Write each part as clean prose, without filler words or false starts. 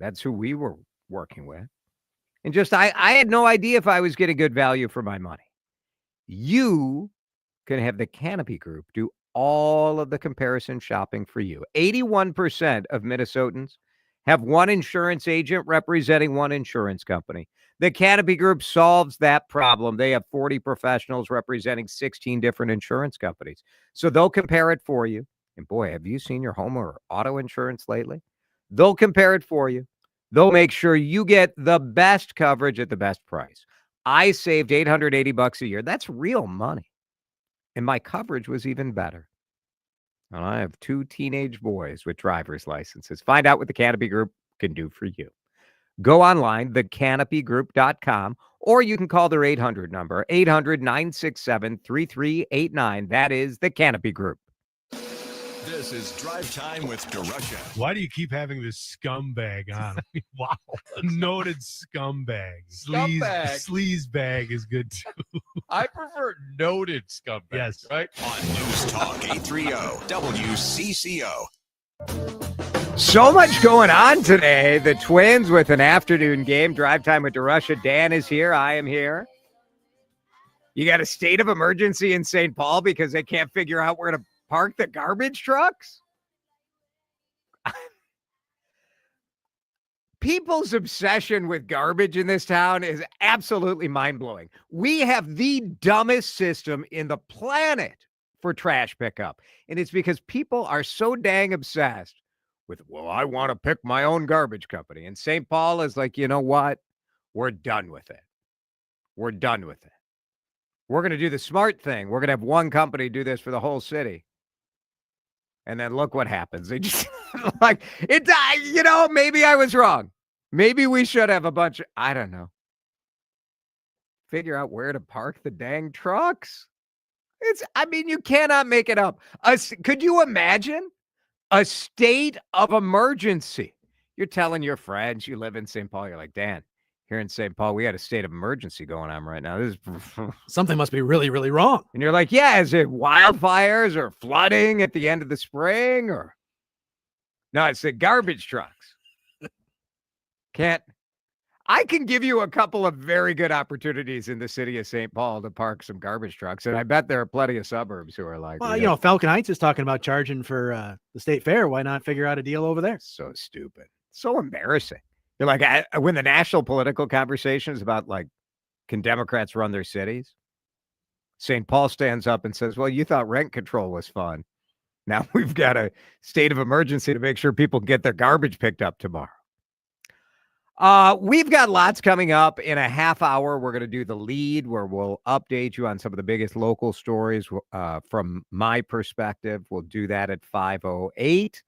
That's who we were working with. And just I had no idea if I was getting good value for my money. You can have the Canopy Group do all of the comparison shopping for you. 81% of Minnesotans have one insurance agent representing one insurance company. The Canopy Group solves that problem. They have 40 professionals representing 16 different insurance companies. So they'll compare it for you. And boy, have you seen your home or auto insurance lately? They'll compare it for you. They'll make sure you get the best coverage at the best price. I saved $880 a year. That's real money. And my coverage was even better. And I have 2 teenage boys with driver's licenses. Find out what the Canopy Group can do for you. Go online, thecanopygroup.com, or you can call their 800 number, 800-967-3389. That is the Canopy Group. This is Drive Time with DeRUSH. Why do you keep having this scumbag on? Wow. Noted scumbag. Sleaze bag is good too. I prefer noted scumbag. Yes. Right? On News Talk 830 WCCO. So much going on today. The Twins with an afternoon game. Drive Time with DeRUSH. Dan is here. I am here. You got a state of emergency in St. Paul because they can't figure out where to park the garbage trucks? People's obsession with garbage in this town is absolutely mind-blowing. We have the dumbest system in the planet for trash pickup. And it's because people are so dang obsessed with, well, I want to pick my own garbage company. And St. Paul is like, you know what? We're done with it. We're done with it. We're going to do the smart thing. We're going to have one company do this for the whole city. And then look what happens. They just like it. Maybe I was wrong. Maybe we should have a bunch of, I don't know. Figure out where to park the dang trucks. You cannot make it up. Could you imagine a state of emergency? You're telling your friends you live in St. Paul. You're like, Dan, here in St. Paul, we had a state of emergency going on right now. This is something must be really, really wrong. And you're like, yeah, is it wildfires or flooding at the end of the spring? Or no, it's the garbage trucks. I can give you a couple of very good opportunities in the city of St. Paul to park some garbage trucks. And I bet there are plenty of suburbs who are like, well, Falcon Heights is talking about charging for the state fair. Why not figure out a deal over there? So stupid. So embarrassing. You're like, when the national political conversation is about, like, can Democrats run their cities? St. Paul stands up and says, well, you thought rent control was fun. Now we've got a state of emergency to make sure people get their garbage picked up tomorrow. We've got lots coming up. In a half hour, we're going to do the lead where we'll update you on some of the biggest local stories from my perspective. We'll do that at 5:08.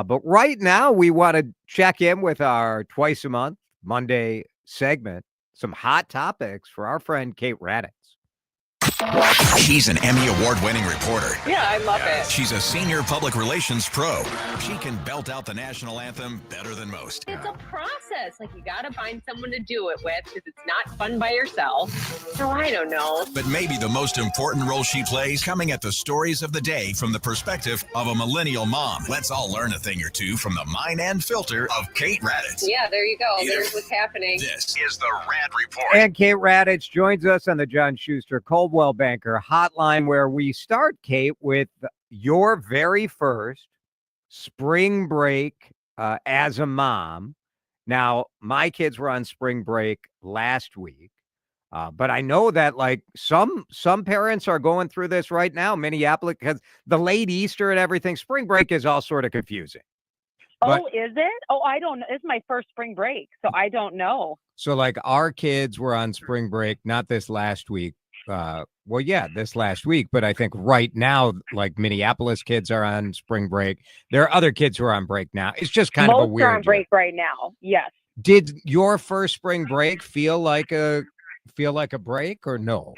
But right now, we want to check in with our twice a month Monday segment, some hot topics for our friend Kate Raddatz. She's an Emmy Award-winning reporter. Yeah, I love it. She's a senior public relations pro. She can belt out the national anthem better than most. It's a process. Like, you got to find someone to do it with because it's not fun by yourself. So I don't know. But maybe the most important role she plays coming at the stories of the day from the perspective of a millennial mom. Let's all learn a thing or two from the mind and filter of Kate Raddatz. Yeah, there you go. There's what's happening. This is the Rad Report. And Kate Raddatz joins us on the John Schuster Coldwell Banker Hotline, where we start, Kate, with your very first spring break as a mom. Now, my kids were on spring break last week, but I know that like some parents are going through this right now. Minneapolis, because the late Easter and everything, spring break is all sort of confusing. But, is it? Oh, I don't know. It's my first spring break, so I don't know. So like our kids were on spring break, not this last week. This last week, but I think right now, like Minneapolis kids are on spring break. There are other kids who are on break now. It's just kind of a weird. Most are on break right now. Yes. Did your first spring break feel like a break or no?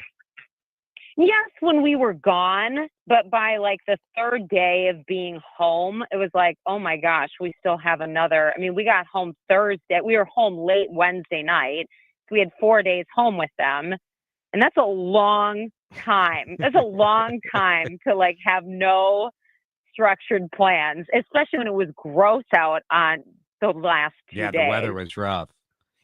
Yes, when we were gone, but by like the third day of being home, it was like, oh my gosh, we still have another. I mean, we got home Thursday. We were home late Wednesday night. So we had 4 days home with them. And that's a long time. That's a long time to like have no structured plans, especially when it was gross out on the last 2 days. the weather was rough.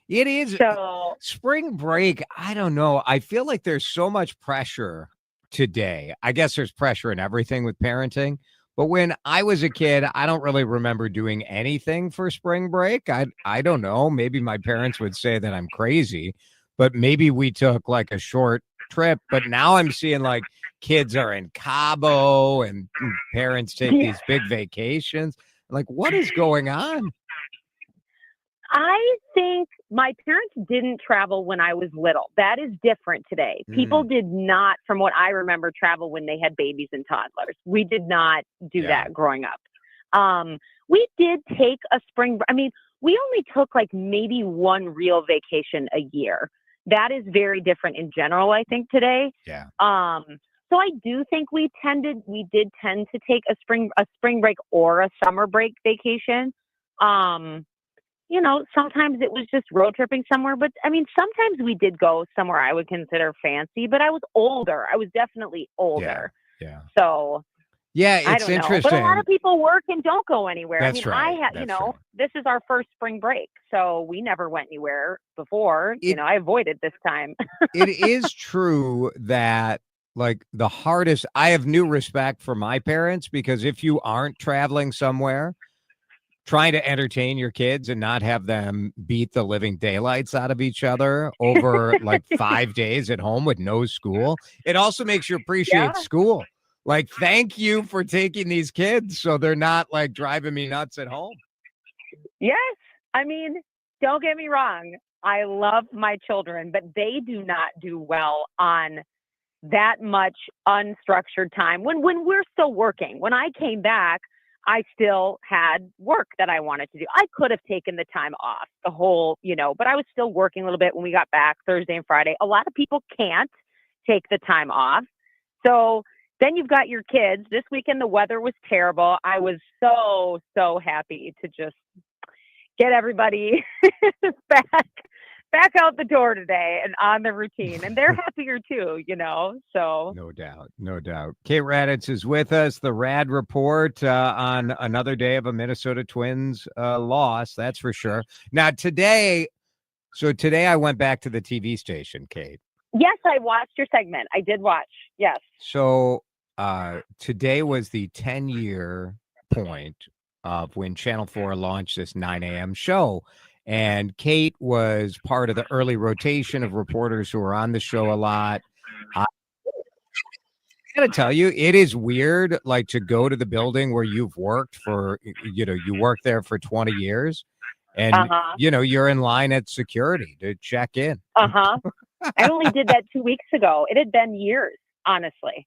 It is So spring break. I don't know. I feel like there's so much pressure today. I guess there's pressure in everything with parenting. But when I was a kid, I don't really remember doing anything for spring break. I don't know. Maybe my parents would say that I'm crazy, but maybe we took like a short trip. But now I'm seeing like kids are in Cabo and parents take these big vacations. Like, what is going on? I think my parents didn't travel when I was little. That is different today. People did not, from what I remember, travel when they had babies and toddlers. We did not do that growing up. We did take a spring. I mean, we only took like maybe one real vacation a year. That is very different in general, I think, today. Yeah. So I do think we did tend to take a spring break or a summer break vacation. You know, sometimes it was just road tripping somewhere, but I mean, sometimes we did go somewhere I would consider fancy, but I was older. I was definitely older. Yeah. So yeah, I it's don't know. interesting. But a lot of people work and don't go anywhere. That's right. This is our first spring break, so we never went anywhere before. I avoided this time. It is true that like the hardest, I have new respect for my parents because if you aren't traveling somewhere, trying to entertain your kids and not have them beat the living daylights out of each other over like 5 days at home with no school. It also makes you appreciate school. Like, thank you for taking these kids so they're not like driving me nuts at home. Yes. I mean, don't get me wrong. I love my children, but they do not do well on that much unstructured time when we're still working. When I came back, I still had work that I wanted to do. I could have taken the time off the whole, but I was still working a little bit when we got back Thursday and Friday. A lot of people can't take the time off. So then you've got your kids. This weekend, the weather was terrible. I was so happy to just get everybody back out the door today and on the routine. And they're happier too, so. No doubt. Kate Raddatz is with us, the Rad Report on another day of a Minnesota Twins loss, that's for sure. Now today I went back to the TV station, Kate. Yes, I watched your segment. I did watch, yes. So today was the 10-year point of when Channel 4 launched this 9 a.m. show. And Kate was part of the early rotation of reporters who were on the show a lot. I got to tell you, it is weird, like to go to the building where you've worked for, you worked there for 20 years and, you're in line at security to check in. I only did that 2 weeks ago. It had been years, honestly,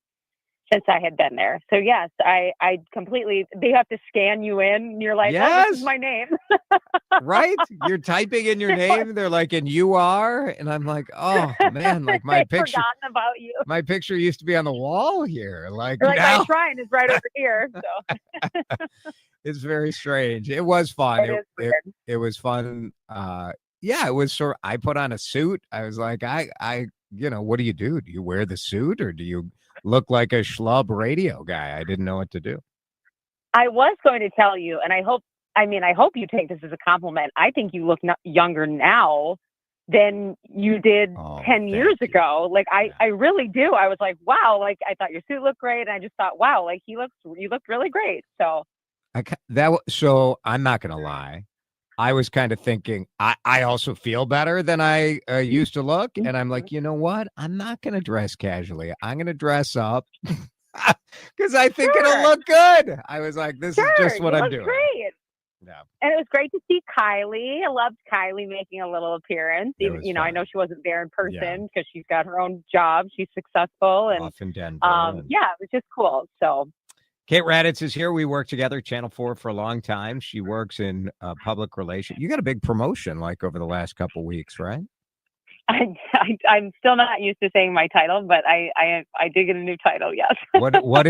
since I had been there. So yes, I completely, they have to scan you in and you're like, oh, this is my name. Right? You're typing in your name. They're like, and you are, and I'm like, oh man, like my picture, forgotten about you. My picture used to be on the wall here. Like now, my shrine is right over here. So it's very strange. It was fun. It was fun. It was sort of, I put on a suit. I was like, I what do? Do you wear the suit or do you look like a schlub radio guy? I didn't know what to do. I was going to tell you, and I hope you take this as a compliment. I think you look younger now than you did 10 years ago. Like, I really do. I was like, wow, like I thought your suit looked great. And I just thought, wow, like you looked really great. So so I'm not going to lie. I was kind of thinking, I also feel better than I used to look. And I'm like, you know what? I'm not going to dress casually. I'm going to dress up because I think it'll look good. I was like, this is just what I'm doing. Great. Yeah. And it was great to see Kylie. I loved Kylie making a little appearance. Even, I know she wasn't there in person because she's got her own job. She's successful. And off in Denver. It was just cool. So Kate Raddatz is here. We worked together, Channel 4, for a long time. She works in public relations. You got a big promotion like over the last couple of weeks, right? I'm still not used to saying my title, but I did get a new title. Yes. What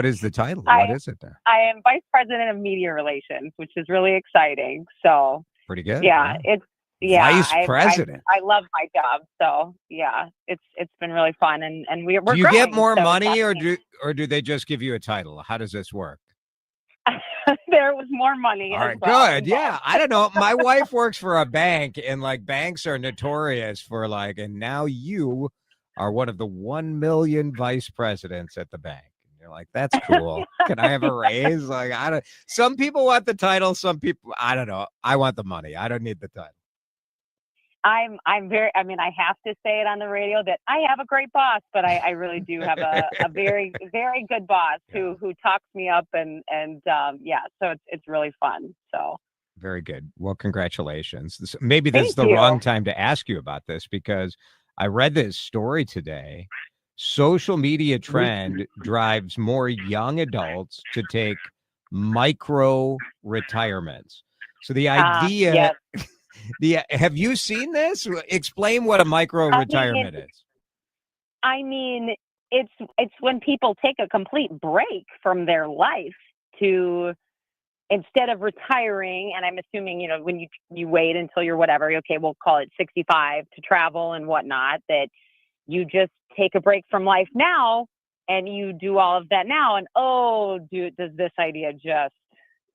is the title? What is it there? I am Vice President of Media Relations, which is really exciting. So pretty good. Yeah, it's Vice President. I love my job. So yeah, it's been really fun, and we're. Do you growing, get more so money, or do they just give you a title? How does this work? there was more money. All as right, well good. involved. Yeah, I don't know. My wife works for a bank, and like banks are notorious for like, and now you are one of the 1 million vice presidents at the bank. And you're like, that's cool. Can I have a raise? Like, I don't. Some people want the title. Some people, I don't know. I want the money. I don't need the title. I'm very, I mean, I have to say it on the radio that I have a great boss, but I really do have a very, very good boss who talks me up and yeah, so it's really fun. So very good. Well, congratulations. Maybe this is Thank the you. wrong time to ask you about this because I read this story today. Social media trend drives more young adults to take micro retirements. So the idea, yes. have you seen this? Explain what a micro retirement is. I mean, it's when people take a complete break from their life to, instead of retiring, and I'm assuming, you know, when you wait until you're whatever, okay, we'll call it 65 to travel and whatnot, that you just take a break from life now and you do all of that now. And oh, dude, does this idea just,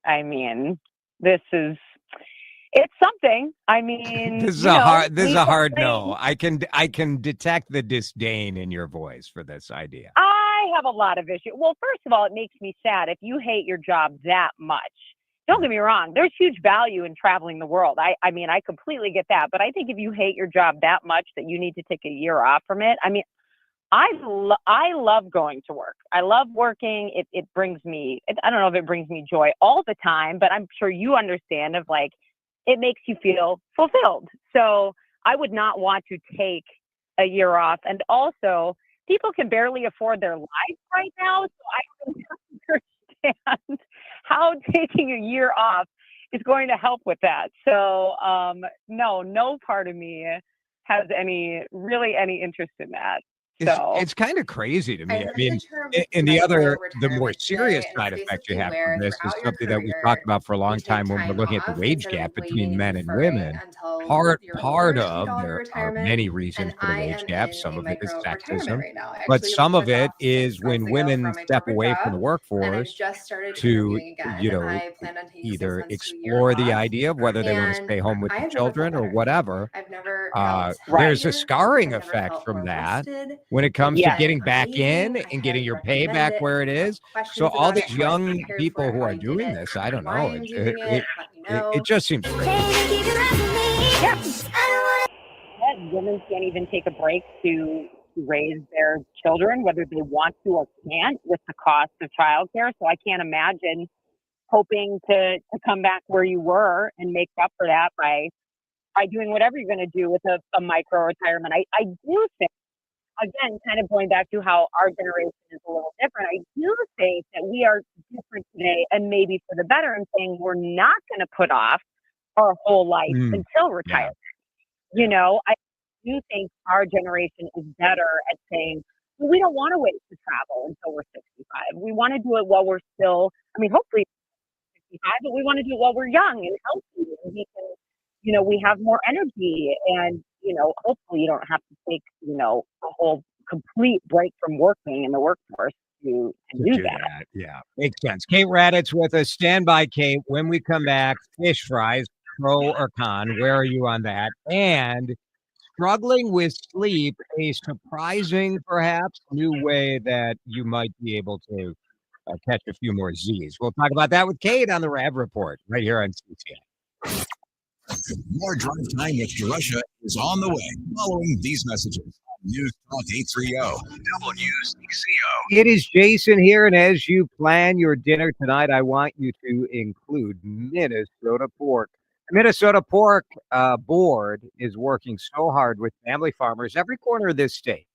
I mean, it's something. I mean, This is a hard no. I can detect the disdain in your voice for this idea. I have a lot of issues. Well, first of all, it makes me sad if you hate your job that much. Don't get me wrong. There's huge value in traveling the world. I mean, I completely get that. But I think if you hate your job that much that you need to take a year off from it, I mean, I love going to work. I love working. It brings me, I don't know if it brings me joy all the time, but I'm sure you understand of like, it makes you feel fulfilled. So I would not want to take a year off. And also, people can barely afford their lives right now. So I don't understand how taking a year off is going to help with that. So no part of me has any interest in that. It's kind of crazy to me. I mean, and the more serious side effect you have from this is something that we've talked about for a long time when we're looking at the wage gap between men and women. Part of, there are many reasons for the wage gap. Some of it is sexism, but some of it is when women step away from the workforce to, you know, either explore the idea of whether they want to stay home with the children or whatever. There's a scarring effect from that when it comes to getting back in and getting your pay back where it is. So all these young people who are doing this, I don't know, it just seems crazy. Women can't even take a break to raise their children, whether they want to or can't, with the cost of childcare. So I can't imagine hoping to come back where you were and make up for that by doing whatever you're going to do with a micro retirement. I do think, again, kind of going back to how our generation is a little different, I do think that we are different today, and maybe for the better, in saying we're not going to put off our whole life until retirement. Yeah. You know, I do think our generation is better at saying, well, we don't want to wait to travel until we're 65. We want to do it while we're still, I mean, hopefully 65, but we want to do it while we're young and healthy, and we can, you know, we have more energy, and, you know, hopefully you don't have to take, you know, a whole complete break from working in the workforce to do that. Yeah, makes sense. Kate Raddatz with us. Stand by, Kate. When we come back, fish fries, pro or con, where are you on that? And struggling with sleep, a surprising, perhaps, new way that you might be able to catch a few more Z's. We'll talk about that with Kate on the Rav Report right here on CCN. More Drive Time with DeRUSH is on the way following these messages. News Talk 830 WCCO. It is Jason here, and as you plan your dinner tonight, I want you to include Minnesota pork. The Minnesota Pork Board is working so hard with family farmers every corner of this state.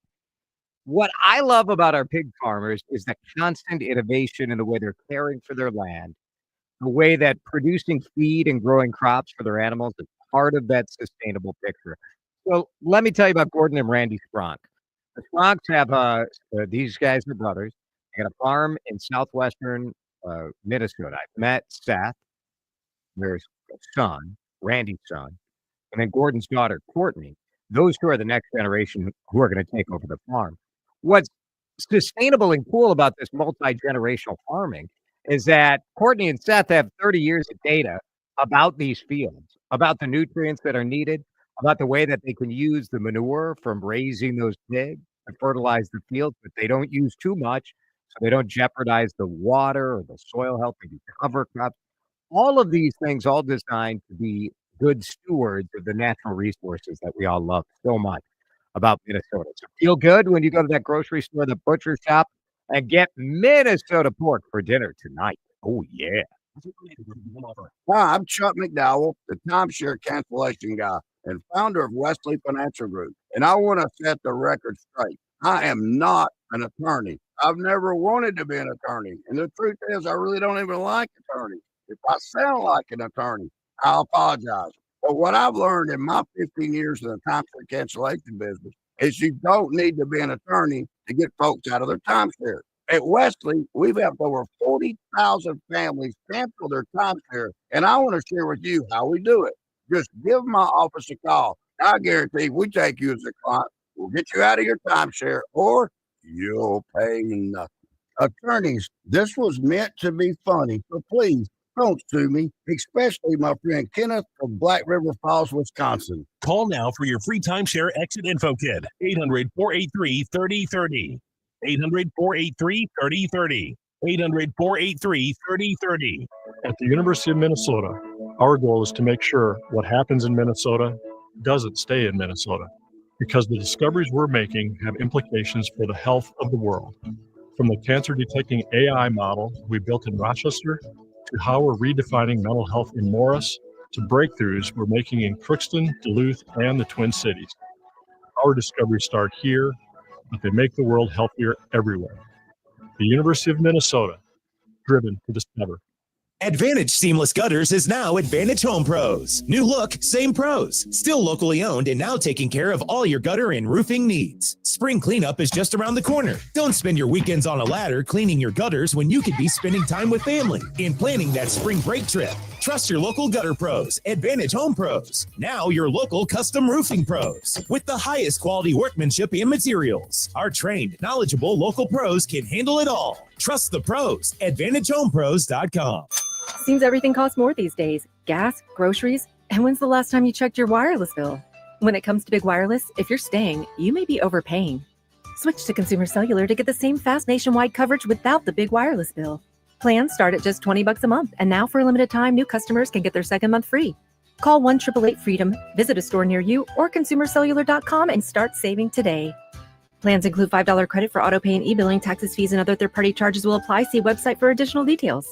What I love about our pig farmers is the constant innovation in the way they're caring for their land, the way that producing feed and growing crops for their animals is part of that sustainable picture. So let me tell you about Gordon and Randy Spronk. The Spronks have these guys are brothers. They got a farm in southwestern Minnesota. I've met Seth, their son, Randy's son, and then Gordon's daughter, Courtney. Those two are the next generation who are going to take over the farm. What's sustainable and cool about this multi-generational farming is that Courtney and Seth have 30 years of data about these fields, about the nutrients that are needed, about the way that they can use the manure from raising those pigs to fertilize the fields, but they don't use too much so they don't jeopardize the water or the soil health and cover crops. All of these things all designed to be good stewards of the natural resources that we all love so much about Minnesota. So feel good when you go to that grocery store, the butcher shop, and get Minnesota pork for dinner tonight. Oh, yeah. Hi, I'm Chuck McDowell, the timeshare cancellation guy and founder of Wesley Financial Group. And I want to set the record straight. I am not an attorney. I've never wanted to be an attorney. And the truth is, I really don't even like attorneys. If I sound like an attorney, I'll apologize. But what I've learned in my 15 years in the timeshare cancellation business is you don't need to be an attorney to get folks out of their timeshare. At Wesley, we've helped over 40,000 families cancel their timeshare, and I want to share with you how we do it. Just give my office a call. I guarantee if we take you as a client, we'll get you out of your timeshare, or you'll pay nothing. Attorneys, this was meant to be funny, so please don't sue me, especially my friend Kenneth from Black River Falls, Wisconsin. Call now for your free timeshare exit info kit. 800-483-3030. 800-483-3030. 800-483-3030. At the University of Minnesota, our goal is to make sure what happens in Minnesota doesn't stay in Minnesota, because the discoveries we're making have implications for the health of the world. From the cancer detecting AI model we built in Rochester, to how we're redefining mental health in Morris, to breakthroughs we're making in Crookston, Duluth, and the Twin Cities. Our discoveries start here, but they make the world healthier everywhere. The University of Minnesota, driven to discover. Advantage Seamless Gutters is now Advantage Home Pros. New look, same pros. Still locally owned and now taking care of all your gutter and roofing needs. Spring cleanup is just around the corner. Don't spend your weekends on a ladder cleaning your gutters when you could be spending time with family and planning that spring break trip. Trust your local gutter pros, Advantage Home Pros. Now your local custom roofing pros. With the highest quality workmanship and materials. Our trained, knowledgeable local pros can handle it all. Trust the pros, AdvantageHomePros.com. Seems everything costs more these days. Gas, groceries, and when's the last time you checked your wireless bill? When it comes to big wireless, if you're staying, you may be overpaying. Switch to Consumer Cellular to get the same fast nationwide coverage without the big wireless bill. Plans start at just $20 a month, and now for a limited time, new customers can get their second month free. Call 1-888-FREEDOM, visit a store near you, or ConsumerCellular.com and start saving today. Plans include $5 credit for auto pay and e-billing. Taxes, fees, and other third-party charges will apply. See website for additional details.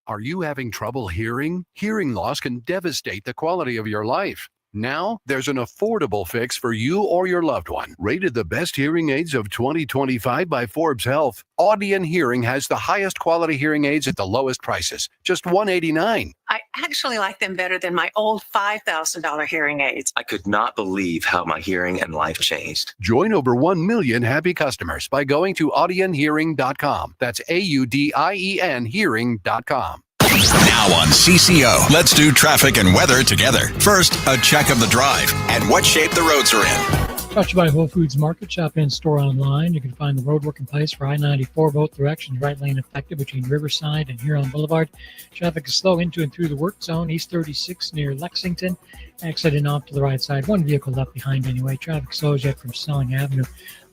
Are you having trouble hearing? Hearing loss can devastate the quality of your life. Now, there's an affordable fix for you or your loved one. Rated the best hearing aids of 2025 by Forbes Health, Audion Hearing has the highest quality hearing aids at the lowest prices, just $189. I actually like them better than my old $5,000 hearing aids. I could not believe how my hearing and life changed. Join over 1 million happy customers by going to audionhearing.com. That's AUDIEN hearing.com. Now on CCO, let's do traffic and weather together. First, a check of the drive and what shape the roads are in. Brought to you by Whole Foods Market. Shop in store online. You can find the road work in place for I-94 both directions. Right lane effective between Riverside and Huron Boulevard. Traffic is slow into and through the work zone. East 36 near Lexington. Exiting off to the right side. One vehicle left behind anyway. Traffic slows yet from Snelling Avenue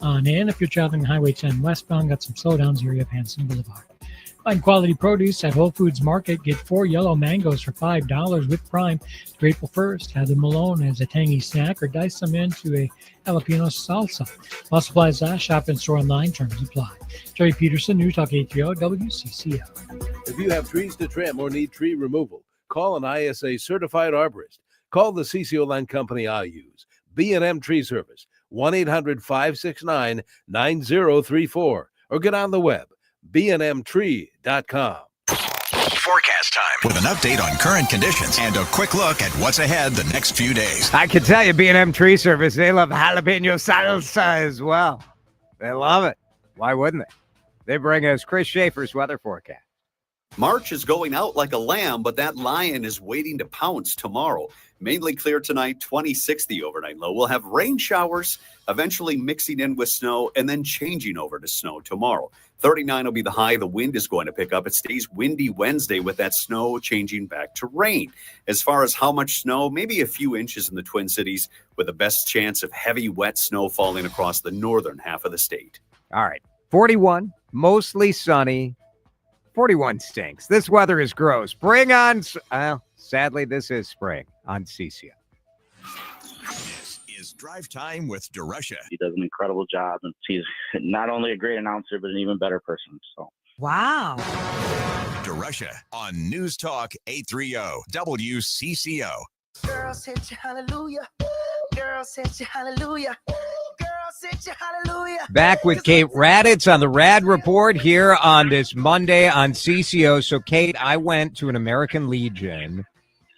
on in. If you're traveling Highway 10 westbound, got some slowdowns area of Hanson Boulevard. Find quality produce at Whole Foods Market. Get 4 yellow mangoes for $5 with Prime through April 1st. Have them alone as a tangy snack or dice them into a jalapeno salsa. While supplies last, shop in store online. Terms apply. Jerry Peterson, News Talk 830 WCCO. If you have trees to trim or need tree removal, call an ISA certified arborist. Call the CCO Land Company I use. B&M Tree Service, 1-800-569-9034. Or get on the web, bnmtree.com. Forecast time with an update on current conditions and a quick look at what's ahead the next few days. I can tell you, B&M Tree Service, they love jalapeno salsa as well. They love it. Why wouldn't they? They bring us Chris Schaefer's weather forecast. March is going out like a lamb, but that lion is waiting to pounce tomorrow. Mainly clear tonight, 26 the overnight low. We'll have rain showers, eventually mixing in with snow and then changing over to snow tomorrow. 39 will be the high. The wind is going to pick up. It stays windy Wednesday with that snow changing back to rain. As far as how much snow, maybe a few inches in the Twin Cities with the best chance of heavy, wet snow falling across the northern half of the state. All right. 41, mostly sunny. 41 stinks. This weather is gross. Bring on, sadly, this is spring on CCO. This is Drive Time with DeRUSH. He does an incredible job, and he's not only a great announcer, but an even better person. So, wow. DeRUSH on News Talk 830 WCCO. Girls hit you, hallelujah. Girls hit you, hallelujah. Back with Kate Raddatz on the Rad Report here on this Monday on CCO. So, Kate, I went to an American Legion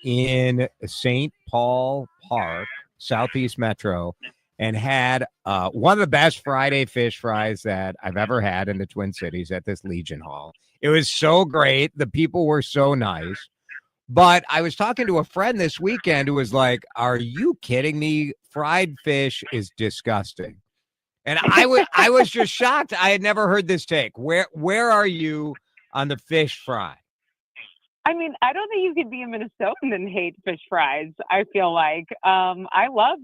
in St. Paul Park, Southeast Metro, and had one of the best Friday fish fries that I've ever had in the Twin Cities at this Legion Hall. It was so great. The people were so nice. But I was talking to a friend this weekend who was like, are you kidding me? Fried fish is disgusting. And I was just shocked. I had never heard this take. Where are you on the fish fry? I mean, I don't think you could be a Minnesotan and hate fish fries. I feel like I love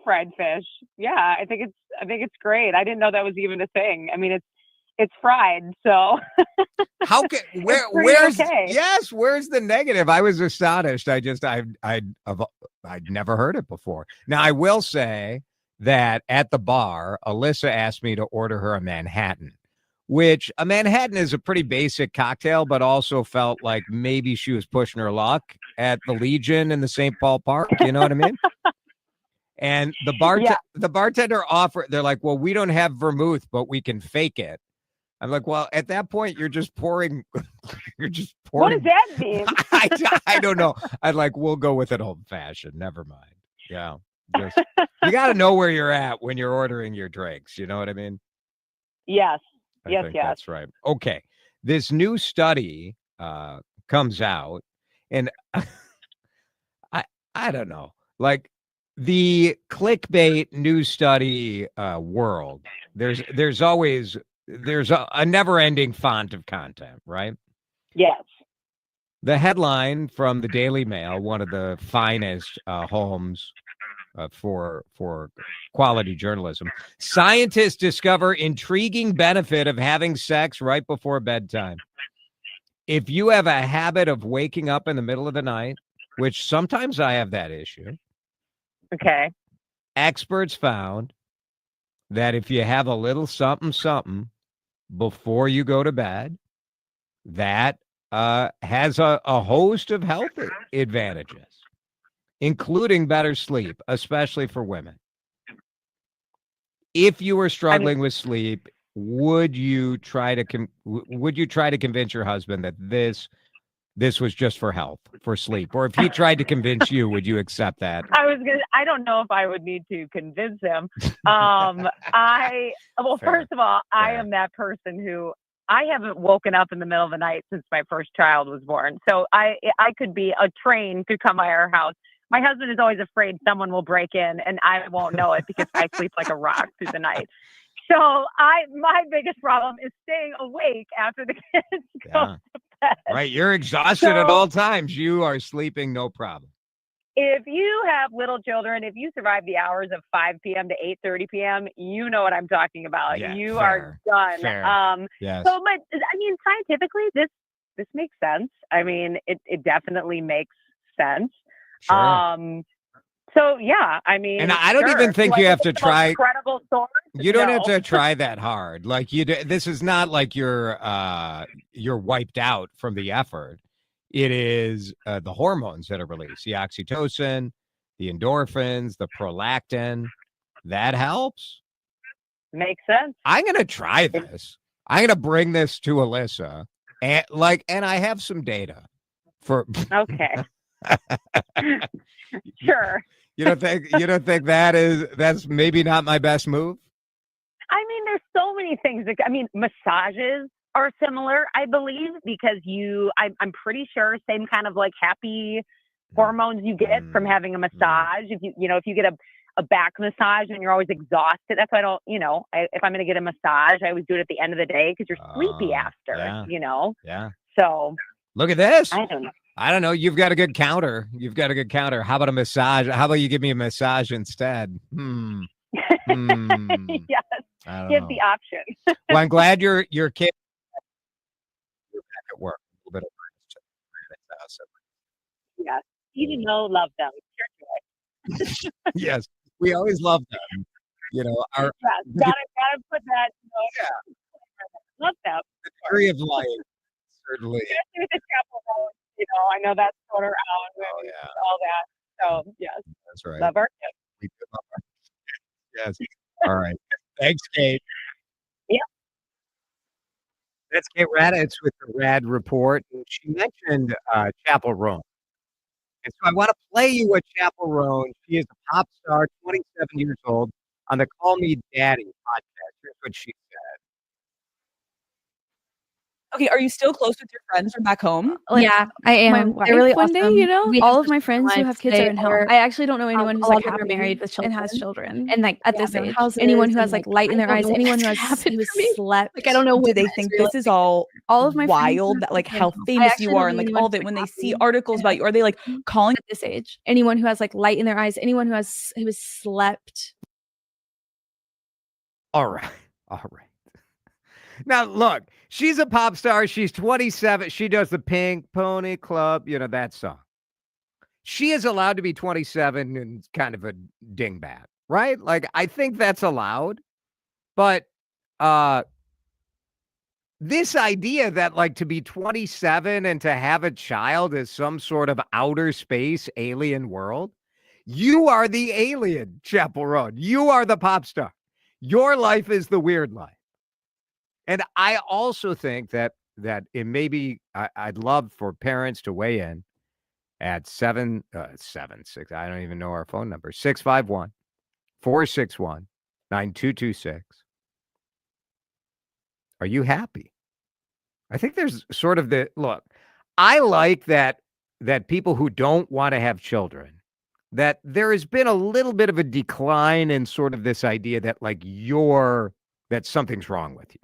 fried fish. Yeah, I think it's great. I didn't know that was even a thing. I mean, it's fried, so how can where's the negative? I was astonished. I'd never heard it before. Now I will say that at the bar, Alyssa asked me to order her a Manhattan, which a Manhattan is a pretty basic cocktail, but also felt like maybe she was pushing her luck at the Legion in the St. Paul Park. You know what I mean? And the bartender offered, they're like, well, we don't have vermouth, but we can fake it. I'm like, well, at that point, you're just pouring. What does that mean? I don't know. I'd like, we'll go with it old fashioned. Never mind. Yeah. You got to know where you're at when you're ordering your drinks. You know what I mean? Yes. I think that's right. Okay. This new study comes out, and I don't know, like the clickbait news study world. There's always a never-ending font of content, right? Yes. The headline from the Daily Mail, one of the finest homes for quality journalism: scientists discover intriguing benefit of having sex right before bedtime. If you have a habit of waking up in the middle of the night, which sometimes I have that issue. Okay. Experts found that if you have a little something before you go to bed, that has a host of health advantages, including better sleep, especially for women. If you were struggling with sleep, would you try to convince your husband that this was just for health, for sleep? Or if he tried to convince you, would you accept that? I don't know if I would need to convince him. First of all, I am that person who I haven't woken up in the middle of the night since my first child was born. So I could be, a train could come by our house. My husband is always afraid someone will break in and I won't know it because I sleep like a rock through the night. So my biggest problem is staying awake after the kids go to bed. Right. You're exhausted at all times. You are sleeping no problem. If you have little children, if you survive the hours of 5 p.m. to 8:30 p.m., you know what I'm talking about. Yeah, you fair, are done. fair. Yes. So, but I mean, scientifically, this makes sense. I mean, it definitely makes sense. Sure. So yeah, I mean, and I don't even think you have to try. Incredible source? You don't have to try that hard. Like this is not like you're wiped out from the effort. It is the hormones that are released, the oxytocin, the endorphins, the prolactin. That helps. Makes sense. I'm gonna try this. I'm gonna bring this to Alyssa, and I have some data for. Okay. Sure. You don't think that's maybe not my best move? I mean, there's so many things. Massages are similar, I believe, because I'm pretty sure same kind of like happy hormones you get from having a massage. If if you get a back massage and you're always exhausted, that's why I don't, if I'm going to get a massage, I always do it at the end of the day because you're sleepy after, Yeah. So Look at this. I don't know. I don't know. You've got a good counter. How about a massage? How about you give me a massage instead? Yes, I don't give know. the option. Well, I'm glad your kid you're back at work. A little bit of awesome. Yes, even though love them. Yes, we always love them. Our gotta put that. Love them. the degree of life certainly. Especially with the Chappell Roan, I know that's sort of out and all that. So yes, That's right. love our kids. We do love our kids. Yes. All right. Thanks, Kate. Yeah. That's Kate Raddatz with the Rad Report. And she mentioned Chappell Roan. And so I want to play you a Chappell Roan. She is a pop star, 27 years old, on the Call Me Daddy podcast. Here's what she said. Okay, are you still close with your friends from back home? Yeah, I am. My They're really wife one day, awesome. We all have of my such friends who lives. have kids are They in health. are, I actually don't know anyone a who's lot like of them are happy married with and has children. children. And like at they this have their age. houses Anyone who and, has like light in their I eyes, don't know anyone what's who gonna has happen who for me. slept. Like I don't know Do what they the think next this is all of my friends wild? are That like in how health. I famous actually you don't are know and like anyone all who's, of it when they see happy articles about you, are they like calling at this age. anyone who has like light in their eyes, anyone who has slept? All right. All right. Now, look, she's a pop star. She's 27. She does the Pink Pony Club, that song. She is allowed to be 27 and kind of a dingbat, right? Like, I think that's allowed. But this idea that, like, to be 27 and to have a child is some sort of outer space alien world, you are the alien, Chappell Roan. You are the pop star. Your life is the weird life. And I also think that it may be, I'd love for parents to weigh in at 776. I don't even know our phone number, 651-461-9226. Are you happy? I think there's sort of look, I like that people who don't want to have children, that there has been a little bit of a decline in sort of this idea that like that something's wrong with you.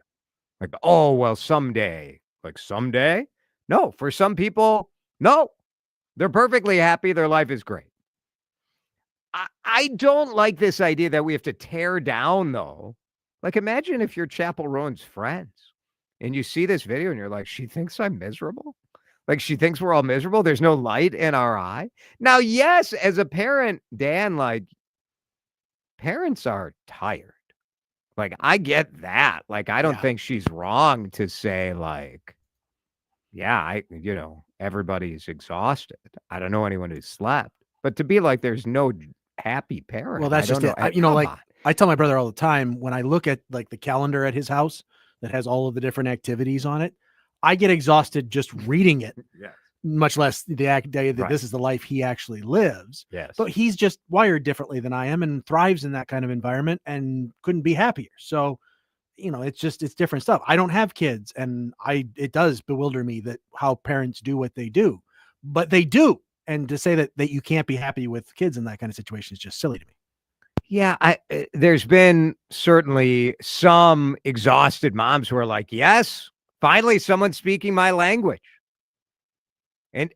Like, oh, well, someday. Like, someday? No, for some people, no. They're perfectly happy. Their life is great. I don't like this idea that we have to tear down, though. Like, imagine if you're Chappell Roan's friends and you see this video and you're like, she thinks I'm miserable? Like, she thinks we're all miserable? There's no light in our eye? Now, yes, as a parent, Dan, like, parents are tired. Like, I get that. Like, I don't think she's wrong to say, like, yeah, everybody's exhausted. I don't know anyone who's slept. But to be like, there's no happy parent. Well, that's just it. I tell my brother all the time, when I look at like the calendar at his house that has all of the different activities on it, I get exhausted just reading it. Yeah. Much less the idea that this is the life he actually lives. Yes. But he's just wired differently than I am and thrives in that kind of environment and couldn't be happier. So, it's different stuff. I don't have kids, and it does bewilder me that how parents do what they do, but they do. And to say that you can't be happy with kids in that kind of situation is just silly to me. Yeah, there's been certainly some exhausted moms who are like, yes, finally someone's speaking my language.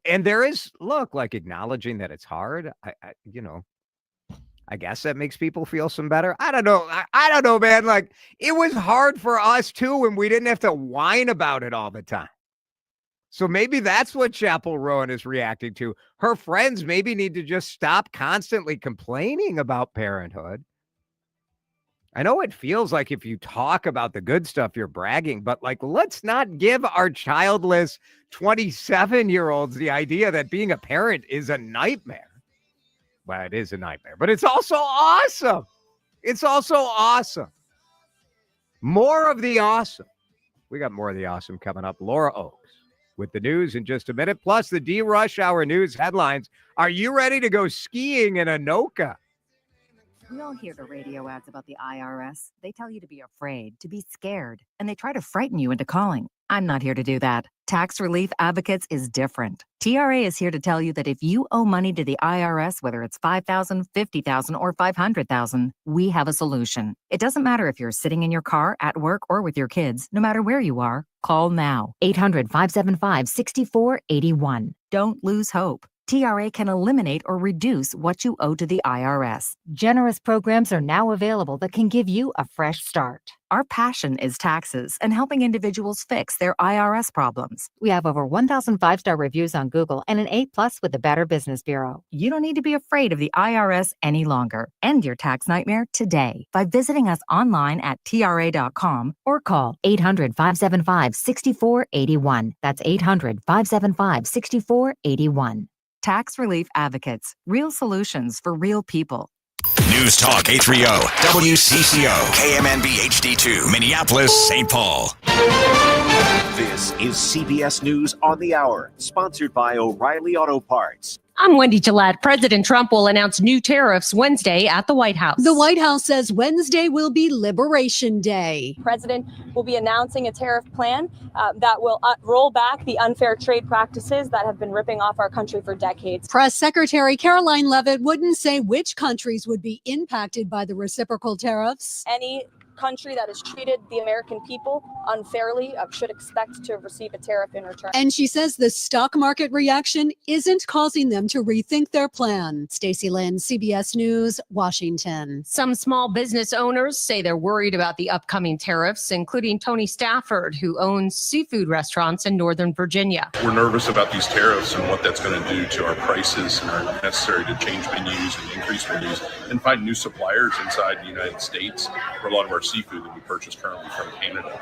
And there is, look, like acknowledging that it's hard. I guess that makes people feel some better. I don't know. I don't know, man. Like, it was hard for us too, and we didn't have to whine about it all the time. So maybe that's what Chappell Roan is reacting to. Her friends maybe need to just stop constantly complaining about parenthood. I know it feels like if you talk about the good stuff, you're bragging, but like, let's not give our childless 27-year-olds the idea that being a parent is a nightmare. Well, it is a nightmare, but it's also awesome. It's also awesome. More of the awesome. We got more of the awesome coming up. Laura Oakes with the news in just a minute, plus the DeRUSH Hour news headlines. Are you ready to go skiing in Anoka? We all hear the radio ads about the IRS. They tell you to be afraid, to be scared, and they try to frighten you into calling. I'm not here to do that. Tax Relief Advocates is different. TRA is here to tell you that if you owe money to the IRS, whether it's $5,000, $50,000, or $500,000, we have a solution. It doesn't matter if you're sitting in your car, at work, or with your kids. No matter where you are, call now. 800-575-6481. Don't lose hope. TRA can eliminate or reduce what you owe to the IRS. Generous programs are now available that can give you a fresh start. Our passion is taxes and helping individuals fix their IRS problems. We have over 1,000 5-star reviews on Google and an A+ with the Better Business Bureau. You don't need to be afraid of the IRS any longer. End your tax nightmare today by visiting us online at TRA.com or call 800-575-6481. That's 800-575-6481. Tax Relief Advocates. Real solutions for real people. News Talk 830 WCCO KMNB HD2 Minneapolis, St. Paul. This is CBS News on the Hour, sponsored by O'Reilly Auto Parts. I'm Wendy Gillette. President Trump will announce new tariffs Wednesday at the White House. The White House says Wednesday will be Liberation Day. The president will be announcing a tariff plan that will roll back the unfair trade practices that have been ripping off our country for decades. Press Secretary Caroline Leavitt wouldn't say which countries would be impacted by the reciprocal tariffs. Any country that has treated the American people unfairly should expect to receive a tariff in return. And she says the stock market reaction isn't causing them to rethink their plan. Stacey Lynn, CBS News, Washington. Some small business owners say they're worried about the upcoming tariffs, including Tony Stafford, who owns seafood restaurants in Northern Virginia. We're nervous about these tariffs and what that's going to do to our prices and are necessary to change menus and increase menus and find new suppliers inside the United States for a lot of our seafood that we purchase currently from Canada.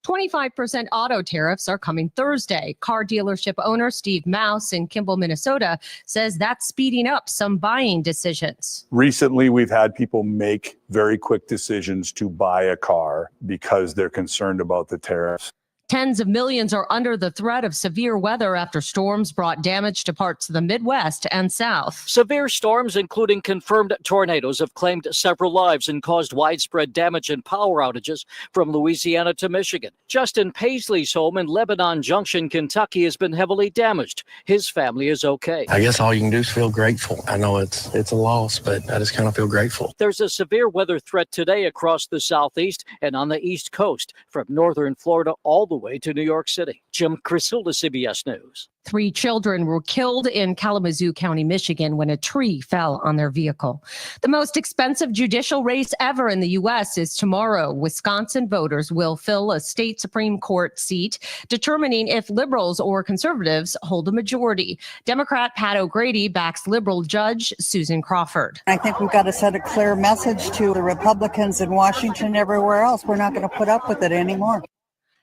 25% auto tariffs are coming Thursday. Car dealership owner Steve Mouse in Kimball, Minnesota, says that's speeding up some buying decisions. Recently, we've had people make very quick decisions to buy a car because they're concerned about the tariffs. Tens of millions are under the threat of severe weather after storms brought damage to parts of the Midwest and South. Severe storms, including confirmed tornadoes, have claimed several lives and caused widespread damage and power outages from Louisiana to Michigan. Justin Paisley's home in Lebanon Junction, Kentucky, has been heavily damaged. His family is okay. I guess all you can do is feel grateful. I know it's a loss, but I just kind of feel grateful. There's a severe weather threat today across the southeast and on the east coast, from northern Florida all the way to New York City. Jim Crisilda, CBS News. 3 children were killed in Kalamazoo County, Michigan, when a tree fell on their vehicle. The most expensive judicial race ever in the U.S. is tomorrow. Wisconsin voters will fill a state Supreme Court seat, determining if liberals or conservatives hold a majority. Democrat Pat O'Grady backs liberal judge Susan Crawford. I think we've got to send a clear message to the Republicans in Washington and everywhere else. We're not going to put up with it anymore.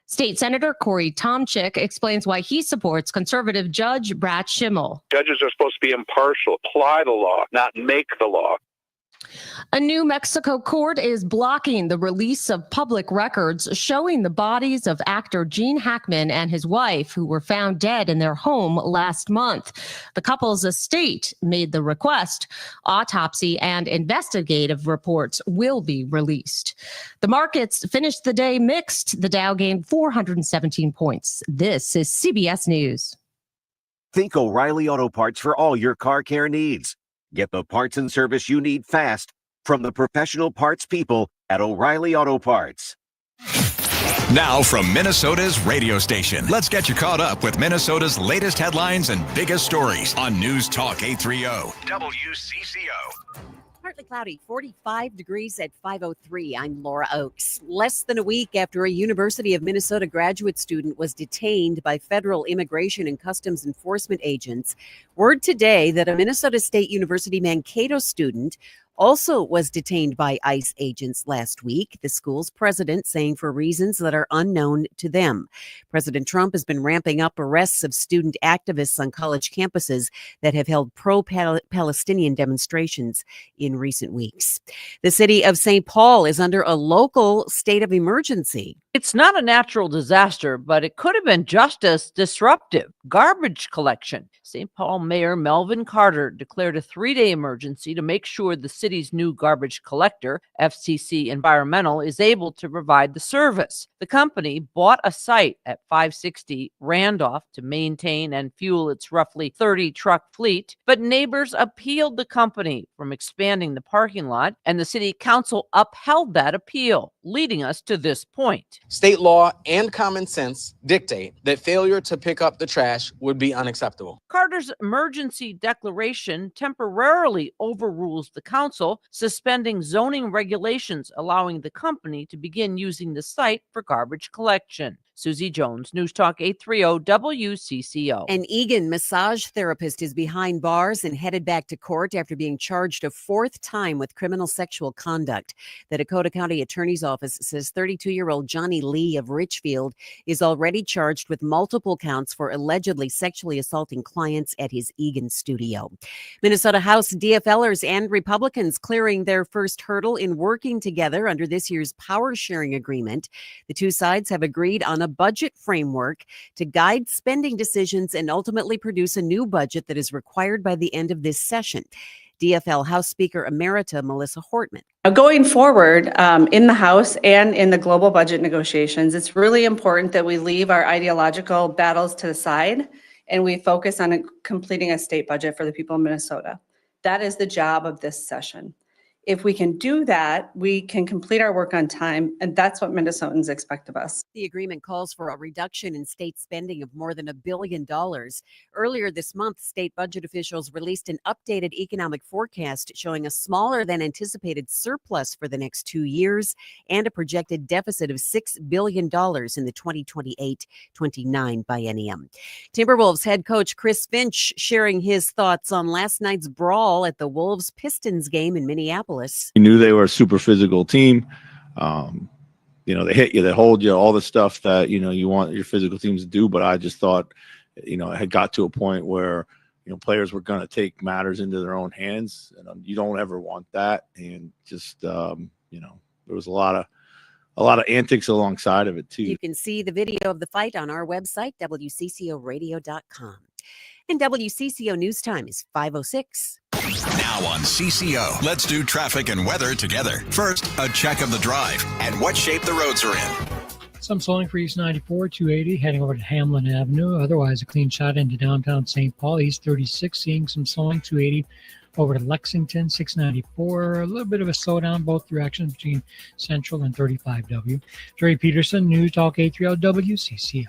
State Senator Corey Tomczyk explains why he supports conservative Judge Brad Schimmel. Judges are supposed to be impartial, apply the law, not make the law. A New Mexico court is blocking the release of public records showing the bodies of actor Gene Hackman and his wife, who were found dead in their home last month. The couple's estate made the request. Autopsy and investigative reports will be released. The markets finished the day mixed. The Dow gained 417 points. This is CBS News. Think O'Reilly Auto Parts for all your car care needs. Get the parts and service you need fast from the professional parts people at O'Reilly Auto Parts. Now from Minnesota's radio station, let's get you caught up with Minnesota's latest headlines and biggest stories on News Talk 830 WCCO. Partly cloudy, 45 degrees at 5:03. I'm Laura Oakes. Less than a week after a University of Minnesota graduate student was detained by federal immigration and customs enforcement agents, word today that a Minnesota State University Mankato student also was detained by ICE agents last week, the school's president saying for reasons that are unknown to them. President Trump has been ramping up arrests of student activists on college campuses that have held pro-Palestinian demonstrations in recent weeks. The city of St. Paul is under a local state of emergency. It's not a natural disaster, but it could have been just as disruptive. Garbage collection. St. Paul Mayor Melvin Carter declared a 3-day emergency to make sure the city's new garbage collector, FCC Environmental, is able to provide the service. The company bought a site at 560 Randolph to maintain and fuel its roughly 30 truck fleet, but neighbors appealed the company from expanding the parking lot, and the city council upheld that appeal, leading us to this point. State law and common sense dictate that failure to pick up the trash would be unacceptable. Carter's emergency declaration temporarily overrules the council, suspending zoning regulations, allowing the company to begin using the site for garbage collection. Susie Jones, News Talk 830 WCCO. An Eagan massage therapist is behind bars and headed back to court after being charged a 4th time with criminal sexual conduct. The Dakota County Attorney's Office says 32-year-old Johnny Lee of Richfield is already charged with multiple counts for allegedly sexually assaulting clients at his Eagan studio. Minnesota House DFLers and Republicans clearing their first hurdle in working together under this year's power sharing agreement. The two sides have agreed on a budget framework to guide spending decisions and ultimately produce a new budget that is required by the end of this session. DFL House Speaker Emerita Melissa Hortman. Now, going forward in the House and in the global budget negotiations, it's really important that we leave our ideological battles to the side and we focus on completing a state budget for the people of Minnesota. That is the job of this session. If we can do that, we can complete our work on time, and that's what Minnesotans expect of us. The agreement calls for a reduction in state spending of more than $1 billion. Earlier this month, state budget officials released an updated economic forecast showing a smaller than anticipated surplus for the next 2 years and a projected deficit of $6 billion in the 2028-29 biennium. Timberwolves head coach Chris Finch sharing his thoughts on last night's brawl at the Wolves-Pistons game in Minneapolis. You knew they were a super physical team. They hit you, they hold you, all the stuff that, you want your physical teams to do. But I just thought, it had got to a point where, players were going to take matters into their own hands. And you don't ever want that. And just, there was a lot of antics alongside of it, too. You can see the video of the fight on our website, WCCOradio.com. And WCCO News Time is 5:06. Now on CCO, let's do traffic and weather together. First, a check of the drive and what shape the roads are in. Some slowing for East 94, 280, heading over to Hamlin Avenue. Otherwise, a clean shot into downtown St. Paul. East 36, seeing some slowing, 280 over to Lexington, 694. A little bit of a slowdown both directions between Central and 35W. Jerry Peterson, News Talk 830 WCCO.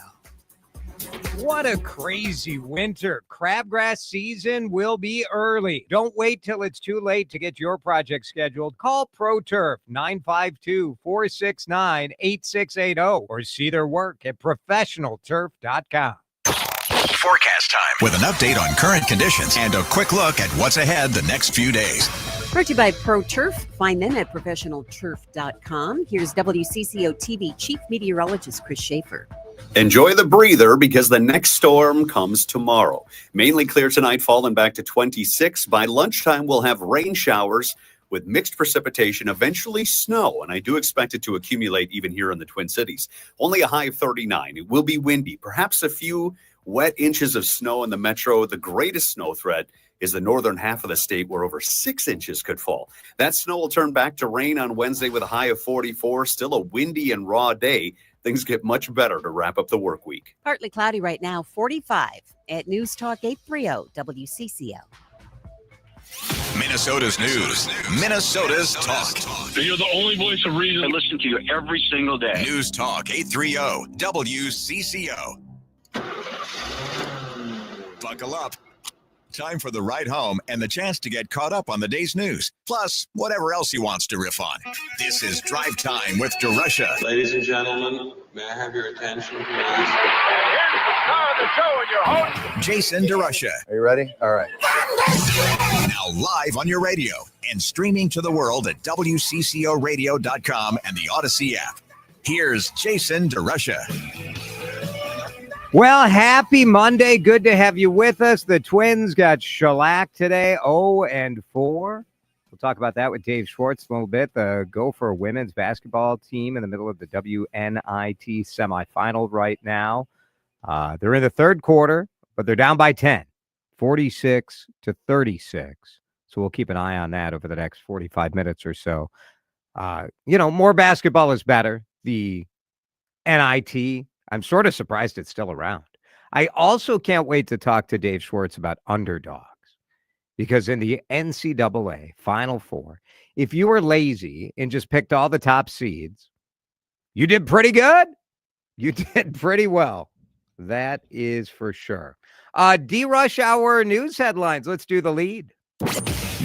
What a crazy winter. Crabgrass season will be early. Don't wait till it's too late to get your project scheduled. Call ProTurf 952-469-8680 or see their work at professionalturf.com. Forecast time with an update on current conditions and a quick look at what's ahead the next few days. Brought to you by ProTurf. Find them at professionalturf.com. Here's WCCO TV Chief Meteorologist Chris Schaefer. Enjoy the breather because the next storm comes tomorrow. Mainly clear tonight, falling back to 26. By lunchtime, we'll have rain showers with mixed precipitation, eventually snow, and I do expect it to accumulate even here in the Twin Cities. Only a high of 39. It will be windy, perhaps a few wet inches of snow in the metro. The greatest snow threat is the northern half of the state where over 6 inches could fall. That snow will turn back to rain on Wednesday with a high of 44. Still a windy and raw day. Things get much better to wrap up the work week. Partly cloudy right now, 45 at News Talk 830 WCCO. Minnesota's news. Minnesota's talk. You're the only voice of reason. I listen to you every single day. News Talk 830 WCCO. Buckle up. Time for the ride home and the chance to get caught up on the day's news. Plus, whatever else he wants to riff on. This is Drive Time with DeRUSH. Ladies and gentlemen, may I have your attention, please? Here's the star of the show and your host, Jason DeRUSH. Are you ready? All right. Now live on your radio and streaming to the world at WCCOradio.com and the Odyssey app. Here's Jason DeRUSH. Well, happy Monday. Good to have you with us. The Twins got shellacked today, 0-4. We'll talk about that with Dave Schwartz in a little bit. The Gopher women's basketball team in the middle of the WNIT semifinal right now. They're in the third quarter, but they're down by 10, 46-36. So we'll keep an eye on that over the next 45 minutes or so. More basketball is better. The NIT, I'm sort of surprised it's still around. I also can't wait to talk to Dave Schwartz about underdogs. Because in the NCAA Final Four, if you were lazy and just picked all the top seeds, you did pretty good. You did pretty well. That is for sure. DeRUSH Hour news headlines. Let's do the lead.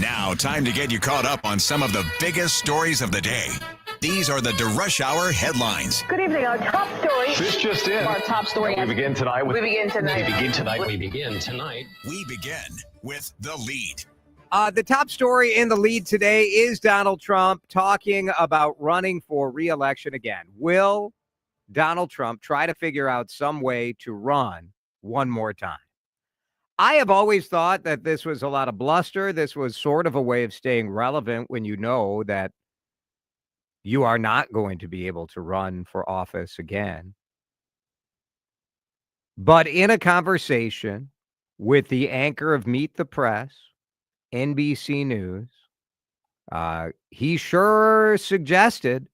Now, time to get you caught up on some of the biggest stories of the day. These are the DeRUSH Hour headlines. Good evening. Our top story. This just in. Our top story. We begin tonight with. We begin tonight. We begin tonight. We begin with the lead. The top story in the lead today is Donald Trump talking about running for re-election again. Will Donald Trump try to figure out some way to run one more time? I have always thought that this was a lot of bluster. This was sort of a way of staying relevant when you know that you are not going to be able to run for office again. But in a conversation with the anchor of Meet the Press, NBC News, he sure suggested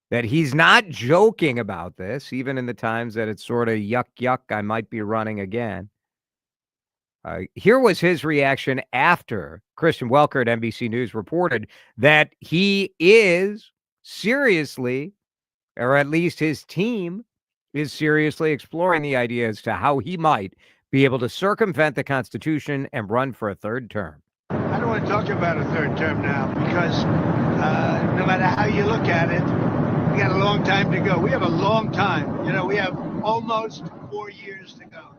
that he's not joking about this, even in the times that it's sort of yuck, I might be running again. Here was his reaction after Christian Welker at NBC News reported that he is seriously, or at least his team is seriously exploring the idea as to how he might be able to circumvent the Constitution and run for a third term. I don't want to talk about a third term now because no matter how you look at it, we got a long time to go. We have a long time. We have almost 4 years to go.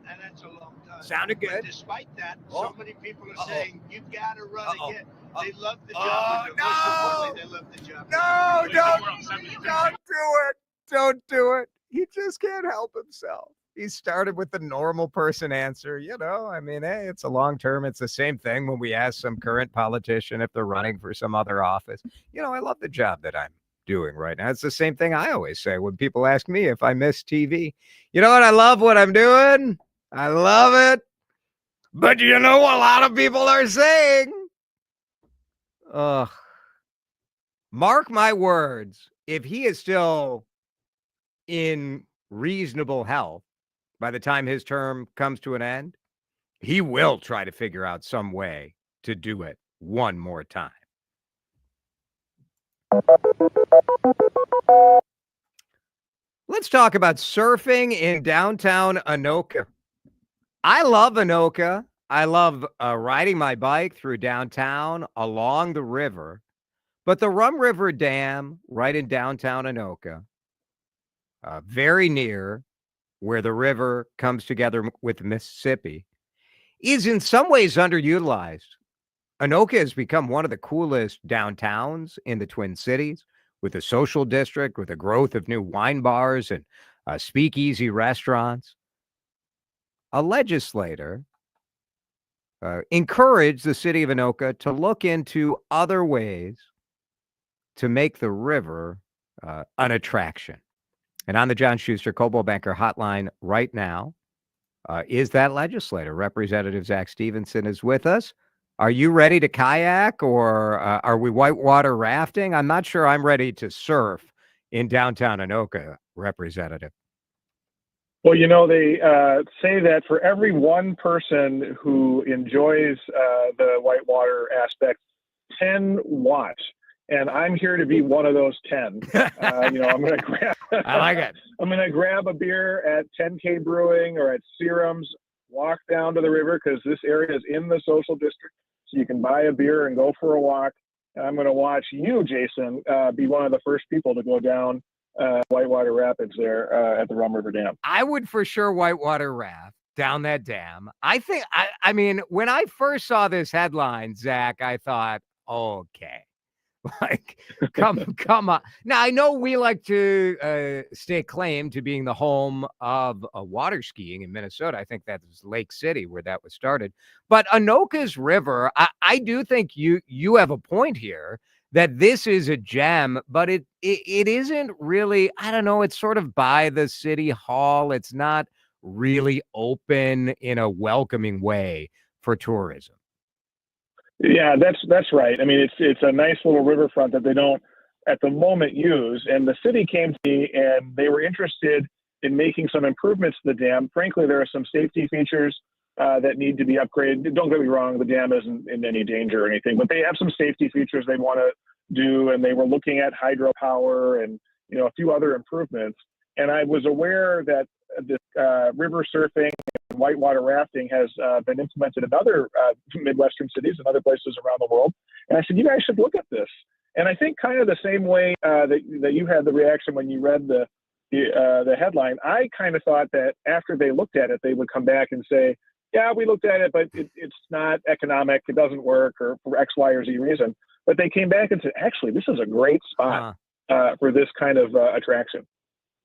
And that's a long time. Sounded good. But despite that, so many people are saying, you got to run again. They love the job. Most importantly, they love the job. No, don't do it. Don't do it. He just can't help himself. He started with the normal person answer. Hey, it's a long term. It's the same thing when we ask some current politician if they're running for some other office. I love the job that I'm doing right now. It's the same thing I always say when people ask me if I miss TV. You know what? I love what I'm doing. I love it. But a lot of people are saying, mark my words, if he is still in reasonable health by the time his term comes to an end, he will try to figure out some way to do it one more time. Let's talk about surfing in downtown Anoka. I love Anoka. I love riding my bike through downtown along the river. But the Rum River Dam right in downtown Anoka, very near where the river comes together with the Mississippi, is in some ways underutilized. Anoka has become one of the coolest downtowns in the Twin Cities, with a social district, with the growth of new wine bars and speakeasy restaurants. A legislator encouraged the city of Anoka to look into other ways to make the river an attraction. And on the John Schuster Coldwell Banker hotline right now is that legislator. Representative Zach Stevenson is with us. Are you ready to kayak or are we whitewater rafting? I'm not sure I'm ready to surf in downtown Anoka, Representative. Well, they say that for every one person who enjoys the whitewater aspect, 10 watch. And I'm here to be one of those 10. I'm going to grab. I like it. I'm going to grab a beer at 10K Brewing or at Serum's, walk down to the river because this area is in the social district. So you can buy a beer and go for a walk. And I'm going to watch you, Jason, be one of the first people to go down Whitewater Rapids there at the Rum River Dam. I would for sure whitewater raft down that dam. I think, when I first saw this headline, Zach, I thought, okay. Like, come on. Now, I know we like to stake claim to being the home of water skiing in Minnesota. I think that's Lake City where that was started. But Anoka's River, I do think you have a point here that this is a gem, but it isn't really, I don't know, it's sort of by the city hall. It's not really open in a welcoming way for tourism. Yeah, that's right. I mean, it's a nice little riverfront that they don't at the moment use. And the city came to me and they were interested in making some improvements to the dam. Frankly, there are some safety features that need to be upgraded. Don't get me wrong, the dam isn't in any danger or anything, but they have some safety features they want to do. And they were looking at hydropower and, a few other improvements. And I was aware that this river surfing and whitewater rafting has been implemented in other Midwestern cities and other places around the world. And I said, you guys should look at this. And I think kind of the same way that you had the reaction when you read the headline, I kind of thought that after they looked at it, they would come back and say, yeah, we looked at it, but it's not economic. It doesn't work, or for X, Y, or Z reason. But they came back and said, actually, this is a great spot for this kind of attraction.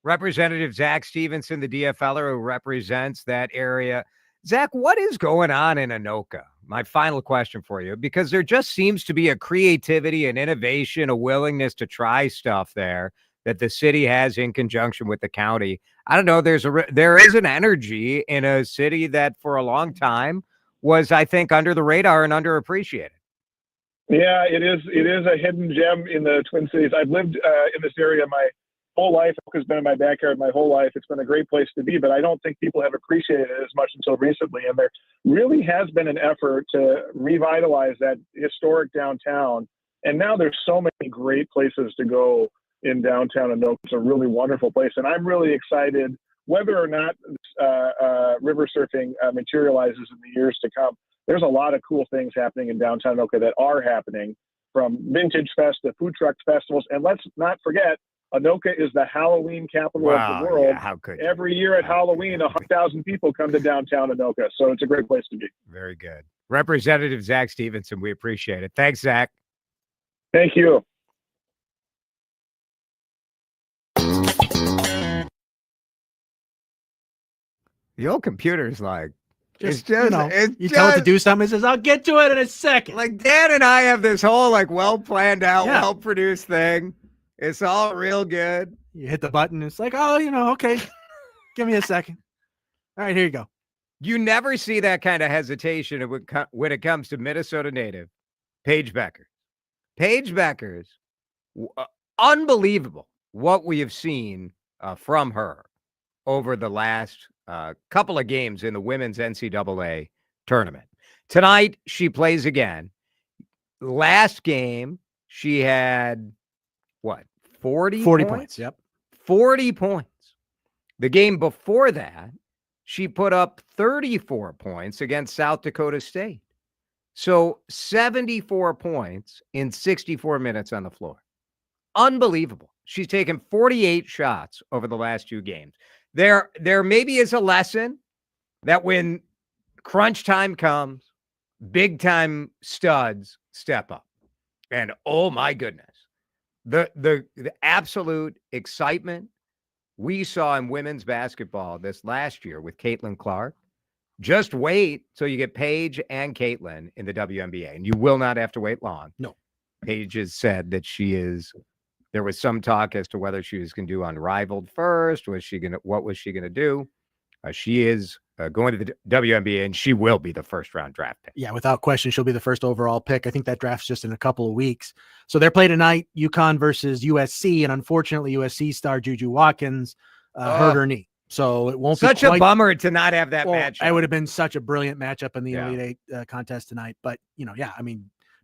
Representative Zach Stevenson, the DFLer who represents that area. Zach, what is going on in Anoka? My final question for you, because there just seems to be a creativity and innovation, a willingness to try stuff there that the city has in conjunction with the county. I don't know. There is an energy in a city that for a long time was, I think, under the radar and underappreciated. Yeah, it is a hidden gem in the Twin Cities. I've lived in this area my whole life. It's been in my backyard my whole life. It's been a great place to be, but I don't think people have appreciated it as much until recently. And there really has been an effort to revitalize that historic downtown. And now there's so many great places to go in downtown Anoka. It's a really wonderful place. And I'm really excited whether or not river surfing materializes in the years to come. There's a lot of cool things happening in downtown Anoka that are happening, from Vintage Fest to food truck festivals. And let's not forget, Anoka is the Halloween capital of the world. Yeah, how could you? Every year at Halloween, 100,000 people come to downtown Anoka. So it's a great place to be. Very good. Representative Zach Stevenson, we appreciate it. Thanks, Zach. Thank you. The old computer's like, you tell it to do something, it says, I'll get to it in a second. Like Dan and I have this whole well planned out, well produced thing. It's all real good. You hit the button. It's like, okay, give me a second. All right, here you go. You never see that kind of hesitation when it comes to Minnesota native Paige Buckets. Paige Buckets, unbelievable what we have seen from her over the last couple of games in the women's NCAA tournament. Tonight, she plays again. Last game, she had 40 points. Yep. 40 points. The game before that, she put up 34 points against South Dakota State. So 74 points in 64 minutes on the floor. Unbelievable. She's taken 48 shots over the last two games. There maybe is a lesson that when crunch time comes, big time studs step up. And oh my goodness. The absolute excitement we saw in women's basketball this last year with Caitlin Clark. Just wait till you get Paige and Caitlin in the WNBA, and you will not have to wait long. No. Paige has said that there was some talk as to whether she was going to do Unrivaled first. What was she going to do? She is going to the WNBA, and she will be the first round draft pick. Yeah, without question, she'll be the first overall pick. I think that draft's just in a couple of weeks. So they're playing tonight, UConn versus USC, and unfortunately, USC star Juju Watkins hurt her knee. So it won't be such a bummer to not have that matchup. It would have been such a brilliant matchup in the Elite Eight contest tonight. But,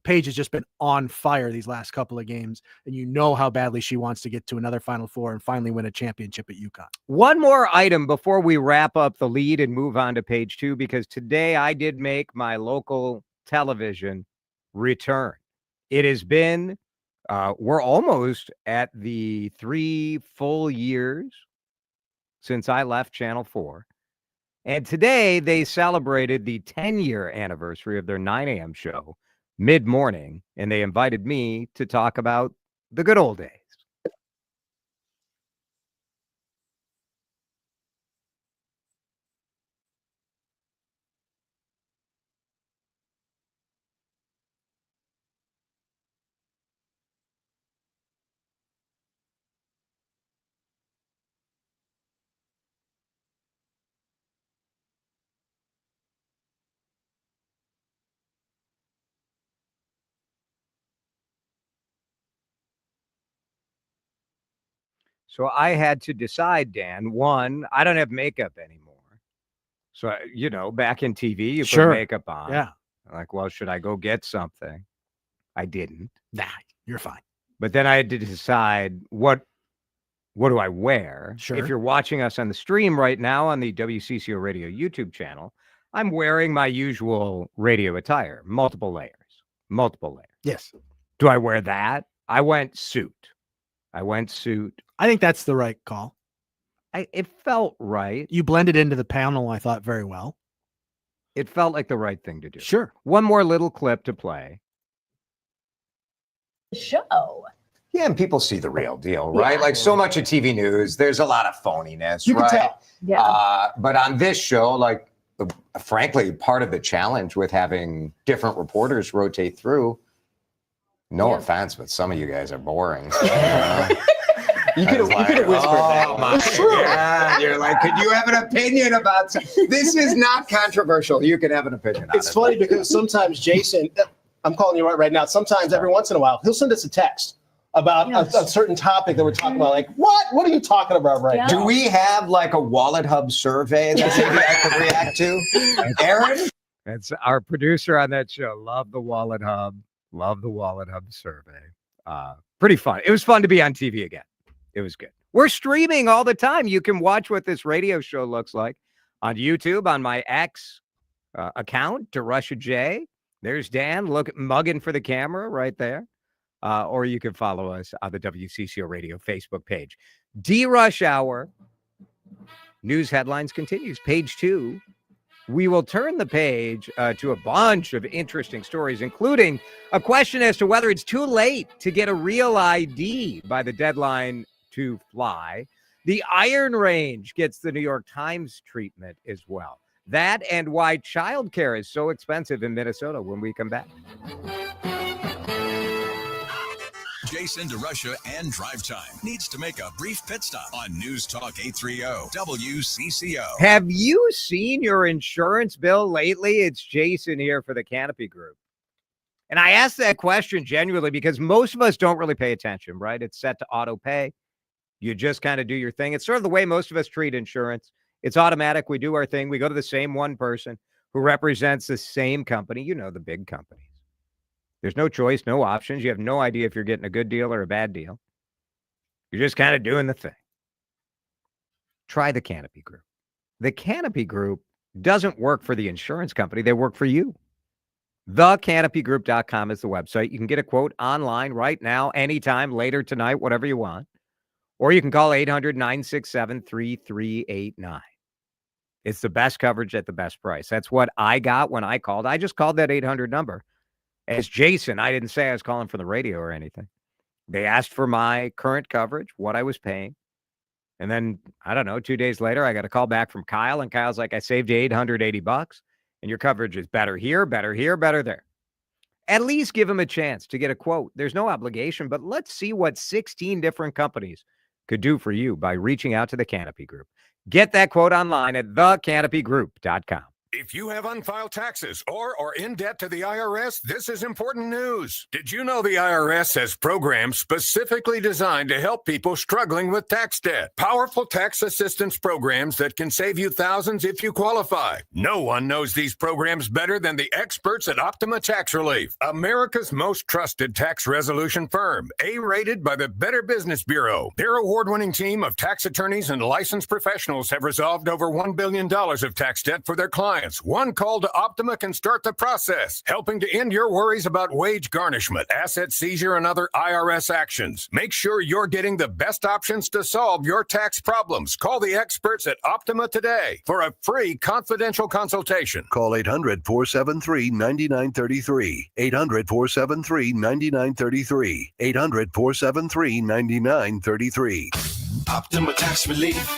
Paige has just been on fire these last couple of games, and you know how badly she wants to get to another Final Four and finally win a championship at UConn. One more item before we wrap up the lead and move on to page 2, because today I did make my local television return. It has been, we're almost at the 3 full years since I left Channel 4. And today they celebrated the 10-year anniversary of their 9 a.m. show, mid-morning, and they invited me to talk about the good old days. So I had to decide, Dan, one, I don't have makeup anymore. So, back in TV, you Sure. put makeup on. Yeah. Like, well, should I go get something? I didn't. Nah, you're fine. But then I had to decide what do I wear? Sure. If you're watching us on the stream right now on the WCCO Radio YouTube channel, I'm wearing my usual radio attire, multiple layers. Yes. Do I wear that? I went suit. I think that's the right call. It felt right. You blended into the panel, I thought, very well. It felt like the right thing to do. Sure. One more little clip to play. Show. Yeah, and people see the real deal, right? Yeah. Like so much of TV news, there's a lot of phoniness, You can right? tell. Yeah. But on this show, like, frankly, part of the challenge with having different reporters rotate through, no offense, but some of you guys are boring. You could have whispered that. My God. You're like, could you have an opinion about this? Is not controversial. You can have an opinion on It's it. funny because sometimes Jason, I'm calling you right now. Sometimes every once in a while, he'll send us a text about a certain topic that we're talking about. Like, what? What are you talking about right now? Do we have like a Wallet Hub survey that maybe I could react to? Aaron? That's our producer on that show. Love the Wallet Hub. Love the Wallet Hub survey. Pretty fun. It was fun to be on TV again. It was good. We're streaming all the time. You can watch what this radio show looks like on YouTube on my X account, DeRUSH J. There's Dan mugging for the camera right there. Or you can follow us on the WCCO Radio Facebook page. DeRUSH Hour. News headlines continues. Page 2. We will turn the page to a bunch of interesting stories, including a question as to whether it's too late to get a real ID by the deadline to fly. The Iron Range gets the New York Times treatment as well. That and why childcare is so expensive in Minnesota when we come back. Jason DeRusha and DriveTime needs to make a brief pit stop on News Talk 830 WCCO. Have you seen your insurance bill lately? It's Jason here for the Canopy Group. And I ask that question genuinely because most of us don't really pay attention, right? It's set to auto pay. You just kind of do your thing. It's sort of the way most of us treat insurance. It's automatic. We do our thing. We go to the same one person who represents the same company, the big companies. There's no choice, no options. You have no idea if you're getting a good deal or a bad deal. You're just kind of doing the thing. Try the Canopy Group. The Canopy Group doesn't work for the insurance company. They work for you. TheCanopyGroup.com is the website. You can get a quote online right now, anytime, later tonight, whatever you want. Or you can call 800-967-3389. It's the best coverage at the best price. That's what I got when I called. I just called that 800 number. As Jason, I didn't say I was calling from the radio or anything. They asked for my current coverage, what I was paying. And then, I don't know, 2 days later, I got a call back from Kyle. And Kyle's like, I saved you $880. And your coverage is better here, better there. At least give them a chance to get a quote. There's no obligation, but let's see what 16 different companies could do for you by reaching out to the Canopy Group. Get that quote online at thecanopygroup.com. If you have unfiled taxes or are in debt to the IRS, this is important news. Did you know the IRS has programs specifically designed to help people struggling with tax debt? Powerful tax assistance programs that can save you thousands if you qualify. No one knows these programs better than the experts at Optima Tax Relief, America's most trusted tax resolution firm, A-rated by the Better Business Bureau. Their award-winning team of tax attorneys and licensed professionals have resolved over $1 billion of tax debt for their clients. compliance. One call to Optima can start the process, helping to end your worries about wage garnishment, asset seizure, and other IRS actions. Make sure you're getting the best options to solve your tax problems. Call the experts at Optima today for a free confidential consultation. Call 800-473-9933. 800-473-9933. 800-473-9933. Optima Tax Relief.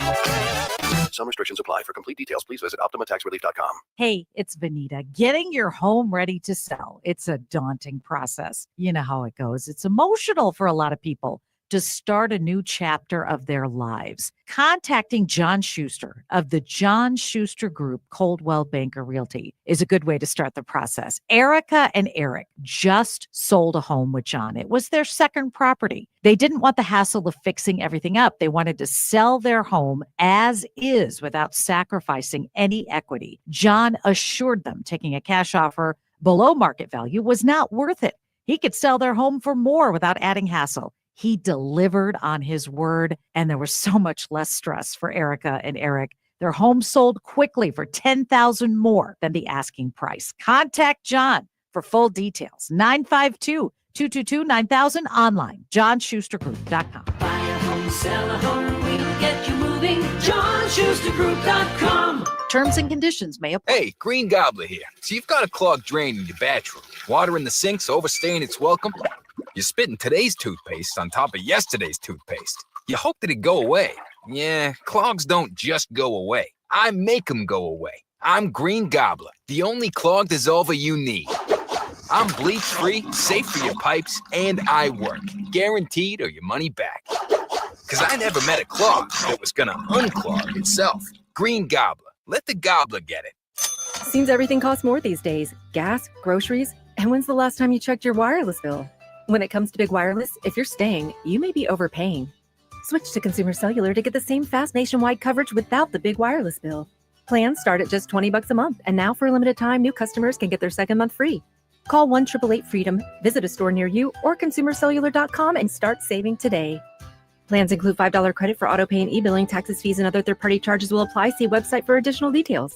Some restrictions apply. For complete details, please visit OptimaTaxRelief.com. Hey, it's Vanita. Getting your home ready to sell. It's a daunting process. You know how it goes. It's emotional for a lot of people to start a new chapter of their lives. Contacting John Schuster of the John Schuster Group, Coldwell Banker Realty, is a good way to start the process. Erica and Eric just sold a home with John. It was their second property. They didn't want the hassle of fixing everything up. They wanted to sell their home as is without sacrificing any equity. John assured them taking a cash offer below market value was not worth it. He could sell their home for more without adding hassle. He delivered on his word, and there was so much less stress for Erica and Eric. Their home sold quickly for $10,000 more than the asking price. Contact John for full details. 952-222-9000 online, johnschustergroup.com. Buy a home, sell a home, we'll get you moving. johnschustergroup.com. Terms and conditions may apply. Hey, Green Gobbler here. So you've got a clogged drain in your bathroom. Water in the sink's overstaying its welcome. You're spitting today's toothpaste on top of yesterday's toothpaste. You hope that it go away. Yeah, clogs don't just go away. I make them go away. I'm Green Gobbler, the only clog dissolver you need. I'm bleach-free, safe for your pipes, and I work. Guaranteed or your money back. Because I never met a clog that was going to unclog itself. Green Gobbler. Let the gobbler get it. Seems everything costs more these days. Gas, groceries, and when's the last time you checked your wireless bill? When it comes to big wireless, if you're staying, you may be overpaying. Switch to Consumer Cellular to get the same fast nationwide coverage without the big wireless bill. Plans start at just $20 a month, and now for a limited time, new customers can get their second month free. Call 1-888-FREEDOM, visit a store near you, or ConsumerCellular.com and start saving today. Plans include $5 credit for auto pay and e-billing. Taxes, fees, and other third-party charges will apply. See website for additional details.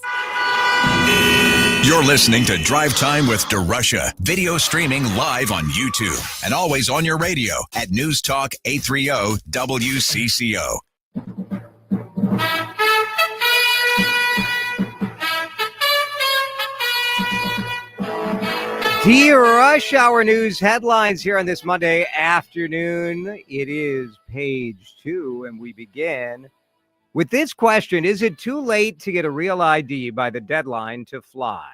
You're listening to Drive Time with DeRUSH, video streaming live on YouTube and always on your radio at News Talk 830 WCCO. DeRUSH Hour News headlines here on this Monday afternoon. It is page 2, and we begin with this question. Is it too late to get a real ID by the deadline to fly?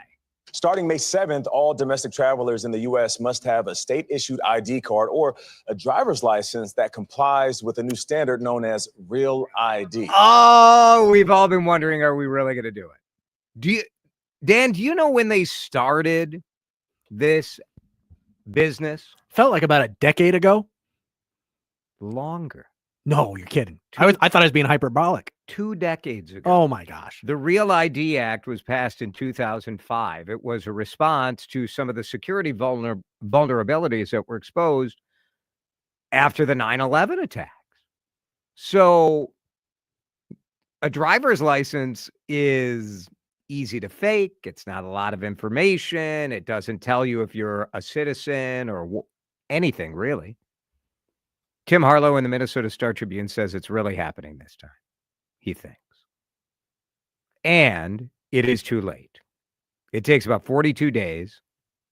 Starting May 7th, all domestic travelers in the U.S. must have a state-issued ID card or a driver's license that complies with a new standard known as Real ID. Oh, we've all been wondering, are we really going to do it? Dan, do you know when they started this business? Felt like about a decade ago. Longer. No, you're kidding. I thought I was being hyperbolic. 2 decades ago. Oh, my gosh. The Real ID Act was passed in 2005. It was a response to some of the security vulnerabilities that were exposed after the 9/11 attacks. So a driver's license is easy to fake. It's not a lot of information. It doesn't tell you if you're a citizen or anything, really. Tim Harlow in the Minnesota Star-Tribune says it's really happening this time, he thinks. And it is too late. It takes about 42 days,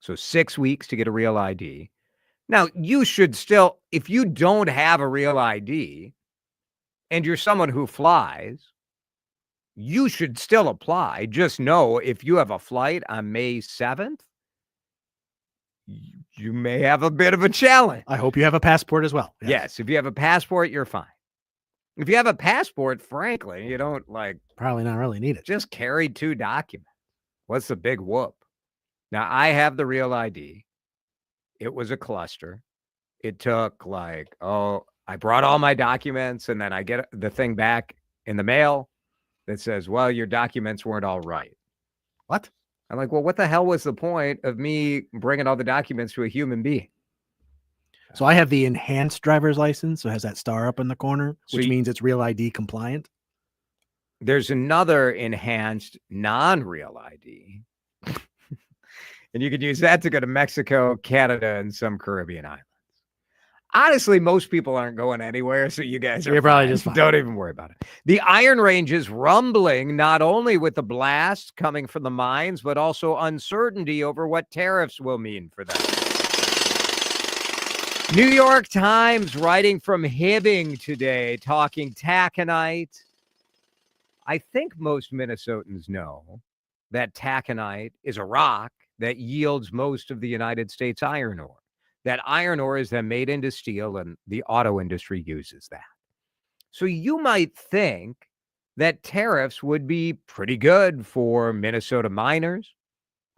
so 6 weeks to get a real ID. Now, you should still, if you don't have a real ID and you're someone who flies, you should still apply. Just know if you have a flight on May 7th, you may have a bit of a challenge. I hope you have a passport as well. Yes, if you have a passport, you're fine. If you have a passport, frankly, you don't probably not really need it. Just carry 2 documents. What's the big whoop? Now, I have the Real ID. It was a cluster. It took I brought all my documents, and then I get the thing back in the mail that says, well, your documents weren't all right. What? I'm like, well, what the hell was the point of me bringing all the documents to a human being? So I have the enhanced driver's license. So it has that star up in the corner, which means it's Real ID compliant. there's another enhanced non-real ID. And you can use that to go to Mexico, Canada, and some Caribbean islands. Honestly, most people aren't going anywhere, so you guys are You're probably fine. just fine. Don't even worry about it. The Iron Range is rumbling not only with the blast coming from the mines, but also uncertainty over what tariffs will mean for them. New York Times writing from Hibbing today, talking taconite. I think most Minnesotans know that taconite is a rock that yields most of the United States iron ore. That iron ore is then made into steel, and the auto industry uses that. So you might think that tariffs would be pretty good for Minnesota miners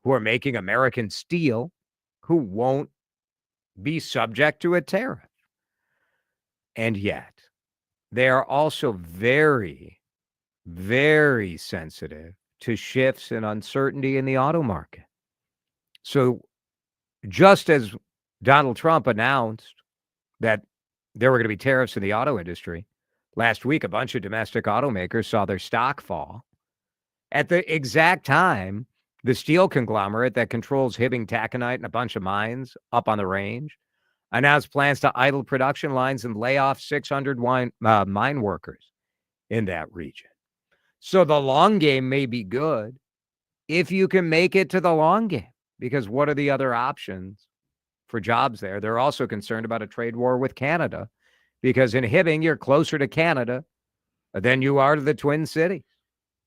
who are making American steel, who won't be subject to a tariff. And yet, they are also very, very sensitive to shifts and uncertainty in the auto market. So just as Donald Trump announced that there were going to be tariffs in the auto industry, last week a bunch of domestic automakers saw their stock fall. At the exact time, the steel conglomerate that controls Hibbing taconite and a bunch of mines up on the range announced plans to idle production lines and lay off 600 mine workers in that region. So the long game may be good if you can make it to the long game, because what are the other options for jobs there? They're also concerned about a trade war with Canada, because in Hibbing, you're closer to Canada than you are to the Twin Cities.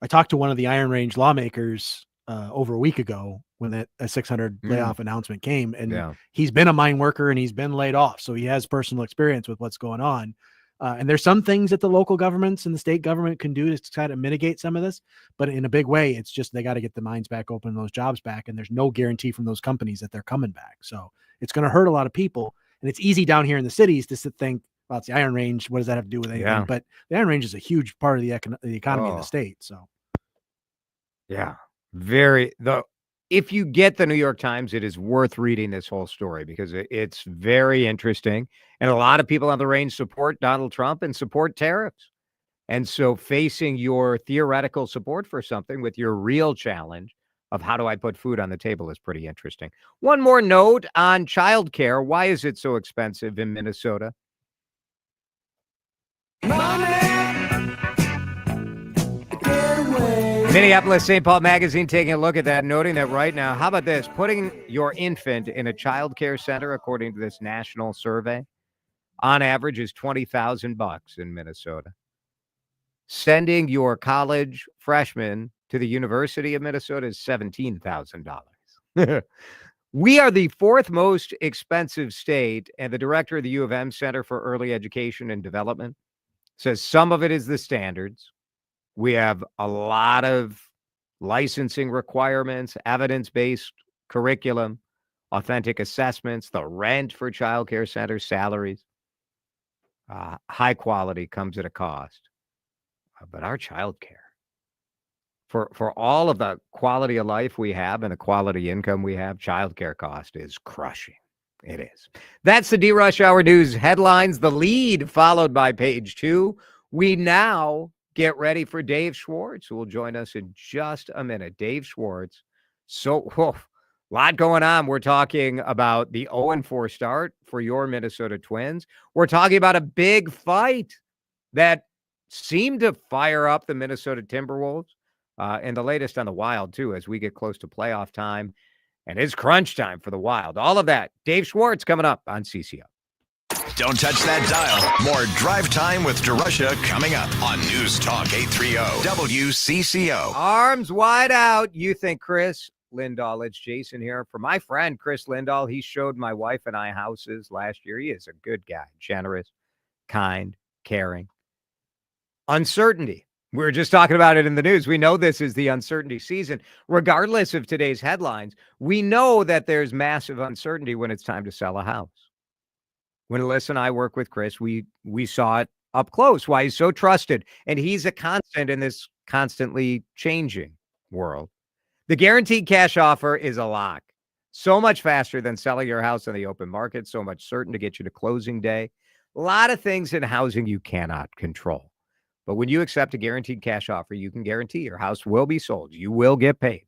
I talked to one of the Iron Range lawmakers over a week ago when that a 600 layoff announcement came, and he's been a mine worker and he's been laid off. So he has personal experience with what's going on. And there's some things that the local governments and the state government can do to try to mitigate some of this, but in a big way, it's just they got to get the mines back open, those jobs back, and there's no guarantee from those companies that they're coming back. So it's going to hurt a lot of people, and it's easy down here in the cities to think, well, it's the Iron Range. What does that have to do with anything? Yeah. But the Iron Range is a huge part of the economy in the state. So, yeah, if you get the New York Times, it is worth reading this whole story because it's very interesting. And a lot of people on the range support Donald Trump and support tariffs. And so facing your theoretical support for something with your real challenge of how do I put food on the table is pretty interesting. One more note on childcare. Why is it so expensive in Minnesota? Minneapolis St. Paul Magazine taking a look at that, noting that right now, how about this? Putting your infant in a child care center, according to this national survey, on average is $20,000 in Minnesota. Sending your college freshman to the University of Minnesota is $17,000. We are the fourth most expensive state, and the director of the U of M Center for Early Education and Development says some of it is the standards. We have a lot of licensing requirements, evidence-based curriculum, authentic assessments, the rent for childcare centers, salaries. High quality comes at a cost. But our childcare, for all of the quality of life we have and the quality income we have, childcare cost is crushing. It is. That's the DeRUSH Hour News headlines. The lead followed by page 2. We now get ready for Dave Schwartz, who will join us in just a minute. Dave Schwartz. So, a lot going on. We're talking about the 0-4 start for your Minnesota Twins. We're talking about a big fight that seemed to fire up the Minnesota Timberwolves. And the latest on the Wild, too, as we get close to playoff time. And it's crunch time for the Wild. All of that. Dave Schwartz coming up on CCO. Don't touch that dial. More Drive Time with DeRUSH coming up on News Talk 830 WCCO. Arms wide out. You think Chris Lindahl. It's Jason here. For my friend Chris Lindahl, he showed my wife and I houses last year. He is a good guy, generous, kind, caring. Uncertainty. We were just talking about it in the news. We know this is the uncertainty season. Regardless of today's headlines, we know that there's massive uncertainty when it's time to sell a house. When Alyssa and I work with Chris, we saw it up close, why he's so trusted. And he's a constant in this constantly changing world. The guaranteed cash offer is a lock. So much faster than selling your house on the open market. So much certain to get you to closing day. A lot of things in housing you cannot control. But when you accept a guaranteed cash offer, you can guarantee your house will be sold. You will get paid.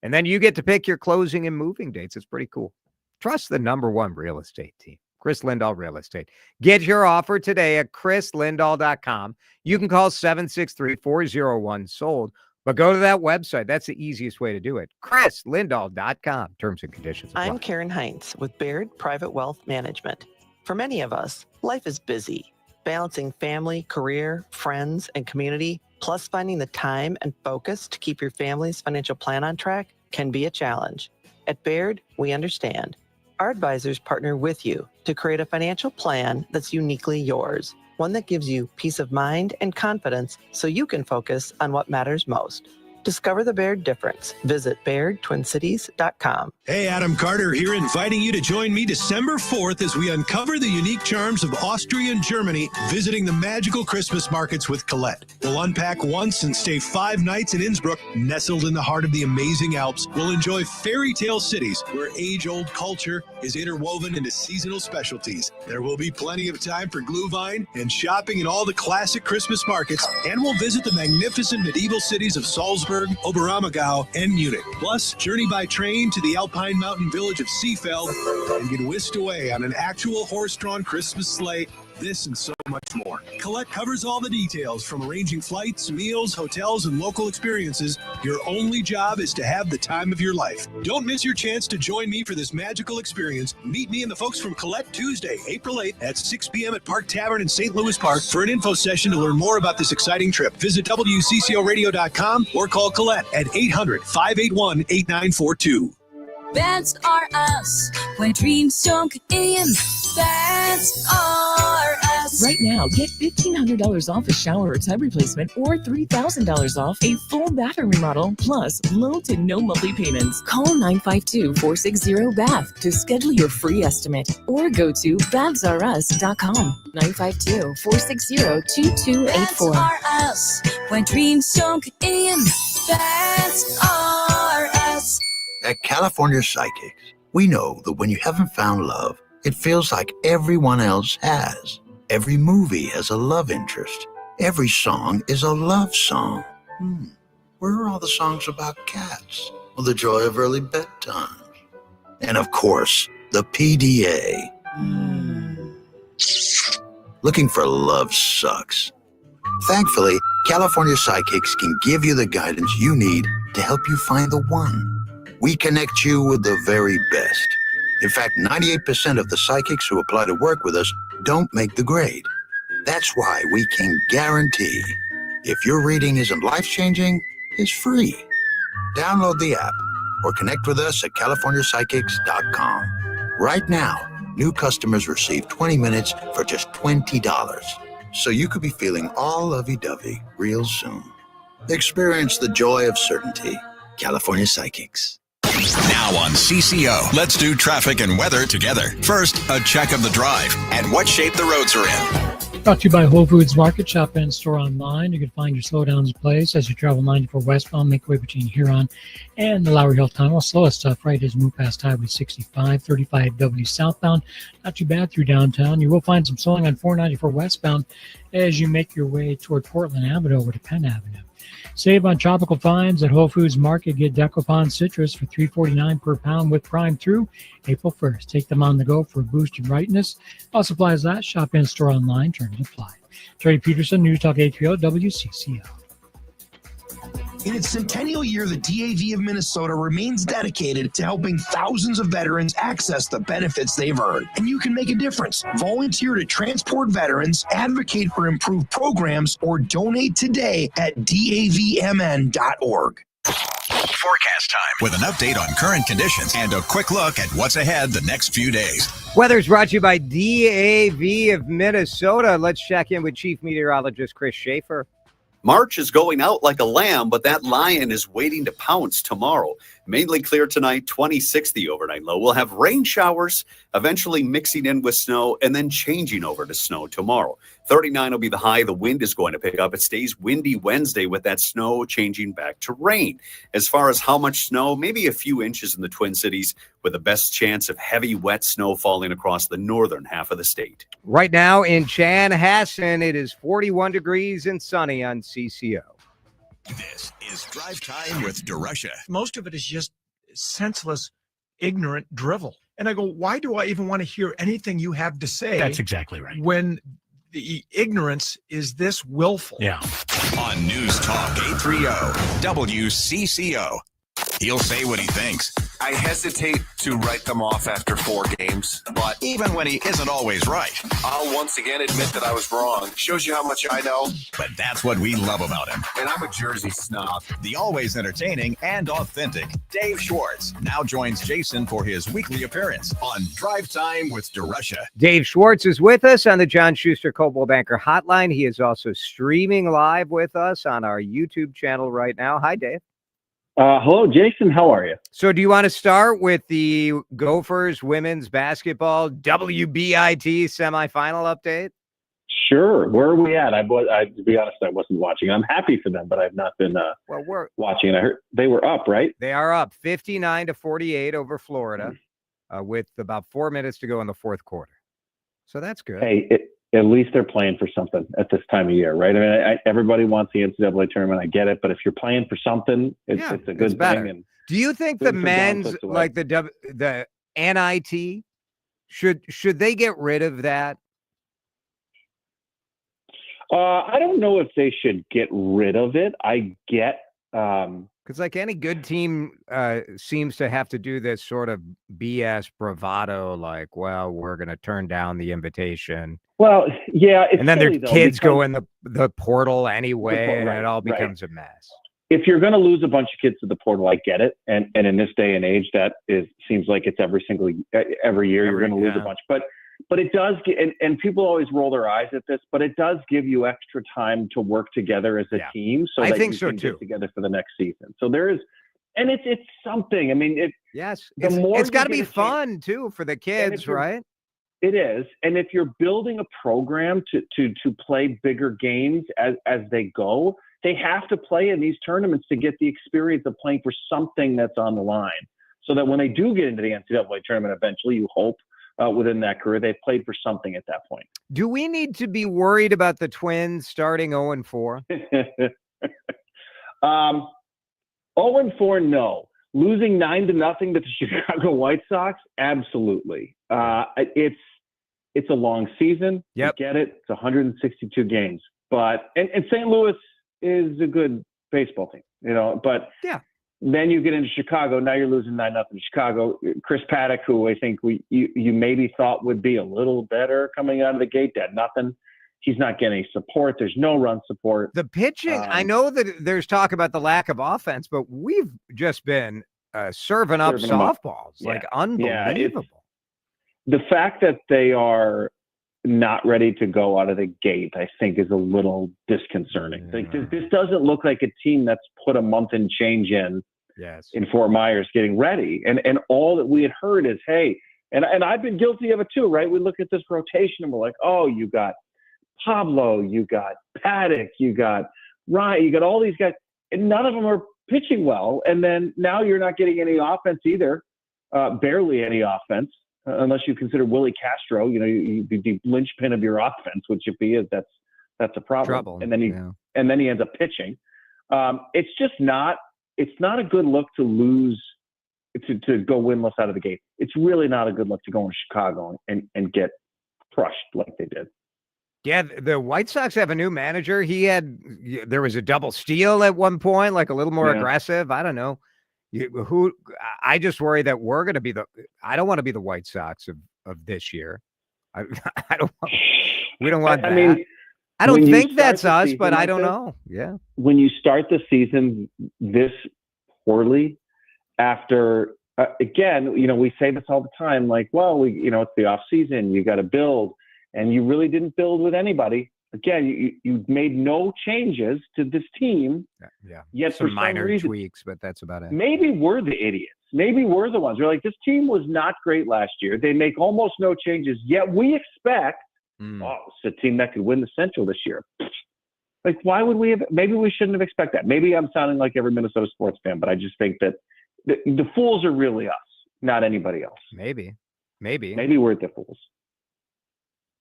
And then you get to pick your closing and moving dates. It's pretty cool. Trust the #1 real estate team, Chris Lindahl Real Estate. Get your offer today at chrislindahl.com. You can call 763-401-SOLD. But go to that website. That's the easiest way to do it. chrislindahl.com. Terms and conditions apply. I'm Karen Heinz with Baird Private Wealth Management. For many of us, life is busy. Balancing family, career, friends, and community, plus finding the time and focus to keep your family's financial plan on track can be a challenge. At Baird, we understand. Our advisors partner with you to create a financial plan that's uniquely yours, one that gives you peace of mind and confidence so you can focus on what matters most. Discover the Baird difference. Visit BairdTwinCities.com. Hey, Adam Carter here, inviting you to join me December 4th as we uncover the unique charms of Austria and Germany, visiting the magical Christmas markets with Colette. We'll unpack once and stay 5 nights in Innsbruck, nestled in the heart of the amazing Alps. We'll enjoy fairy tale cities where age-old culture is interwoven into seasonal specialties. There will be plenty of time for Glühwein and shopping in all the classic Christmas markets, and we'll visit the magnificent medieval cities of Salzburg, Oberammergau, and Munich. Plus, journey by train to the Alpine mountain village of Seefeld and get whisked away on an actual horse-drawn Christmas sleigh. This and so much more. Colette covers all the details, from arranging flights, meals, hotels, and local experiences. Your only job is to have the time of your life. Don't miss your chance to join me for this magical experience. Meet me and the folks from Colette Tuesday, April 8th at 6 p.m. at Park Tavern in St. Louis Park for an info session to learn more about this exciting trip. Visit WCCOradio.com or call Colette at 800-581-8942. That's are us. When dreams sunk in, that's are us. Right now, get $1,500 off a shower or tub replacement or $3,000 off a full bathroom remodel, plus low to no monthly payments. Call 952-460-BATH to schedule your free estimate or go to bathsareus.com. 952-460-2284. That's are us. When dreams sunk in, that's are us. At California Psychics, we know that when you haven't found love, it feels like everyone else has. Every movie has a love interest. Every song is a love song. Where are all the songs about cats? Well, the joy of early bedtime. And of course, the PDA. Looking for love sucks. Thankfully, California Psychics can give you the guidance you need to help you find the one. We connect you with the very best. In fact, 98% of the psychics who apply to work with us don't make the grade. That's why we can guarantee if your reading isn't life-changing, it's free. Download the app or connect with us at CaliforniaPsychics.com. Right now, new customers receive 20 minutes for just $20. So you could be feeling all lovey-dovey real soon. Experience the joy of certainty. California Psychics. Now on CCO, let's do traffic and weather together. First, a check of the drive and what shape the roads are in. Brought to you by Whole Foods Market. Shop and store online. You can find your slowdowns in place as you travel 94 westbound. Make way between Huron and the Lowry Hill Tunnel. Slowest stuff right as you move past Highway 65, 35W southbound. Not too bad through downtown. You will find some slowing on 494 westbound as you make your way toward Portland Avenue over to Penn Avenue. Save on tropical finds at Whole Foods Market. Get Decopon citrus for $3.49 per pound with Prime through April 1st. Take them on the go for a boost in ripeness. All supplies that. Shop in store online. Terms apply. Terry Peterson, News Talk 830 WCCO. In its centennial year, the DAV of Minnesota remains dedicated to helping thousands of veterans access the benefits they've earned. And you can make a difference. Volunteer to transport veterans, advocate for improved programs, or donate today at davmn.org. Forecast time with an update on current conditions and a quick look at what's ahead the next few days. Weather's brought to you by DAV of Minnesota. Let's check in with Chief Meteorologist Chris Schaefer. March is going out like a lamb, but that lion is waiting to pounce tomorrow. Mainly clear tonight, 26 the overnight low. We'll have rain showers, eventually mixing in with snow and then changing over to snow tomorrow. 39 will be the high. The wind is going to pick up. It stays windy Wednesday with that snow changing back to rain. As far as how much snow, maybe a few inches in the Twin Cities with the best chance of heavy, wet snow falling across the northern half of the state. Right now in Chanhassen, it is 41 degrees and sunny on CCO. This is Drive Time with DeRUSH. Most of it is just senseless, ignorant drivel. And I go, why do I even want to hear anything you have to say? That's exactly right. When the ignorance is this willful. Yeah. On News Talk 830 WCCO. He'll say what he thinks. I hesitate to write them off after 4 games, but even when he isn't always right, I'll once again admit that I was wrong. Shows you how much I know. But that's what we love about him. And I'm a Jersey snob. The always entertaining and authentic Dave Schwartz now joins Jason for his weekly appearance on Drive Time with DeRUSH. Dave Schwartz is with us on the John Schuster Coldwell Banker Hotline. He is also streaming live with us on our YouTube channel right now. Hi, Dave. Hello, Jason. How are you? So do you want to start with the Gophers women's basketball WBIT semifinal update? Sure. Where are we at? To be honest, I wasn't watching. I'm happy for them, but I've not been watching. I heard they were up, right? They are up 59-48 over Florida with about 4 minutes to go in the fourth quarter. So that's good. Hey, at least they're playing for something at this time of year, right? I mean, everybody wants the NCAA tournament. I get it. But if you're playing for something, it's a good thing. And do you think the men's, like the NIT, should they get rid of that? I don't know if they should get rid of it. I get because like any good team seems to have to do this sort of BS bravado, like, well, we're going to turn down the invitation. Well, yeah, and then their kids go in the portal anyway, and it all becomes a mess. If you're going to lose a bunch of kids to the portal, I get it, and in this day and age, seems like it's every year you're going to lose a bunch, but it does get, and people always roll their eyes at this, but it does give you extra time to work together as a team, so that you can get together for the next season. So there is, and it's something. I mean, it's got to be fun too for the kids, right? It is, and if you're building a program to play bigger games as they go, they have to play in these tournaments to get the experience of playing for something that's on the line, so that when they do get into the NCAA tournament eventually, you hope within that career they played for something at that point. Do we need to be worried about the Twins starting 0-4? 0-4, no. Losing 9-0 to the Chicago White Sox, absolutely. It's a long season. Yep. I get it. It's 162 games, but and St. Louis is a good baseball team, But then you get into Chicago. Now you're losing 9-0 to Chicago. Chris Paddock, who I think you maybe thought would be a little better coming out of the gate, had nothing. He's not getting any support. There's no run support. The pitching, I know that there's talk about the lack of offense, but we've just been serving up softballs, unbelievable. The fact that they are not ready to go out of the gate, I think, is a little disconcerting. Like this doesn't look like a team that's put a month and change in Fort Myers getting ready. And all that we had heard is, hey, and I've been guilty of it too, right? We look at this rotation and we're like, oh, you got Pablo, you got Paddock, you got Ryan, you got all these guys, and none of them are pitching well. And then now you're not getting any offense either, barely any offense, unless you consider Willie Castro, the linchpin of your offense, which if he is, that's a problem. Trouble. And then he ends up pitching. It's just not. It's not a good look to lose, to go winless out of the gate. It's really not a good look to go into Chicago and get crushed like they did. Yeah, the White Sox have a new manager. There was a double steal at one point, like a little more aggressive. I don't know. I just worry that we're going to be I don't want to be the White Sox of this year. We don't want that. I mean, I don't think that's us, but I don't know. Yeah. When you start the season this poorly, after again, we say this all the time, like, well, it's the off season, you got to build, and you really didn't build with anybody again, you made no changes to this team. Yeah. Yet Some for some minor reason, tweaks, but that's about it. maybe we're the idiots. Maybe we're the ones. We're like, this team was not great last year. They make almost no changes, yet we expect, oh, it's a team that could win the Central this year. Like, why would we have? Maybe we shouldn't have expected that. Maybe I'm sounding like every Minnesota sports fan, but I just think that the fools are really us, not anybody else. Maybe we're the fools.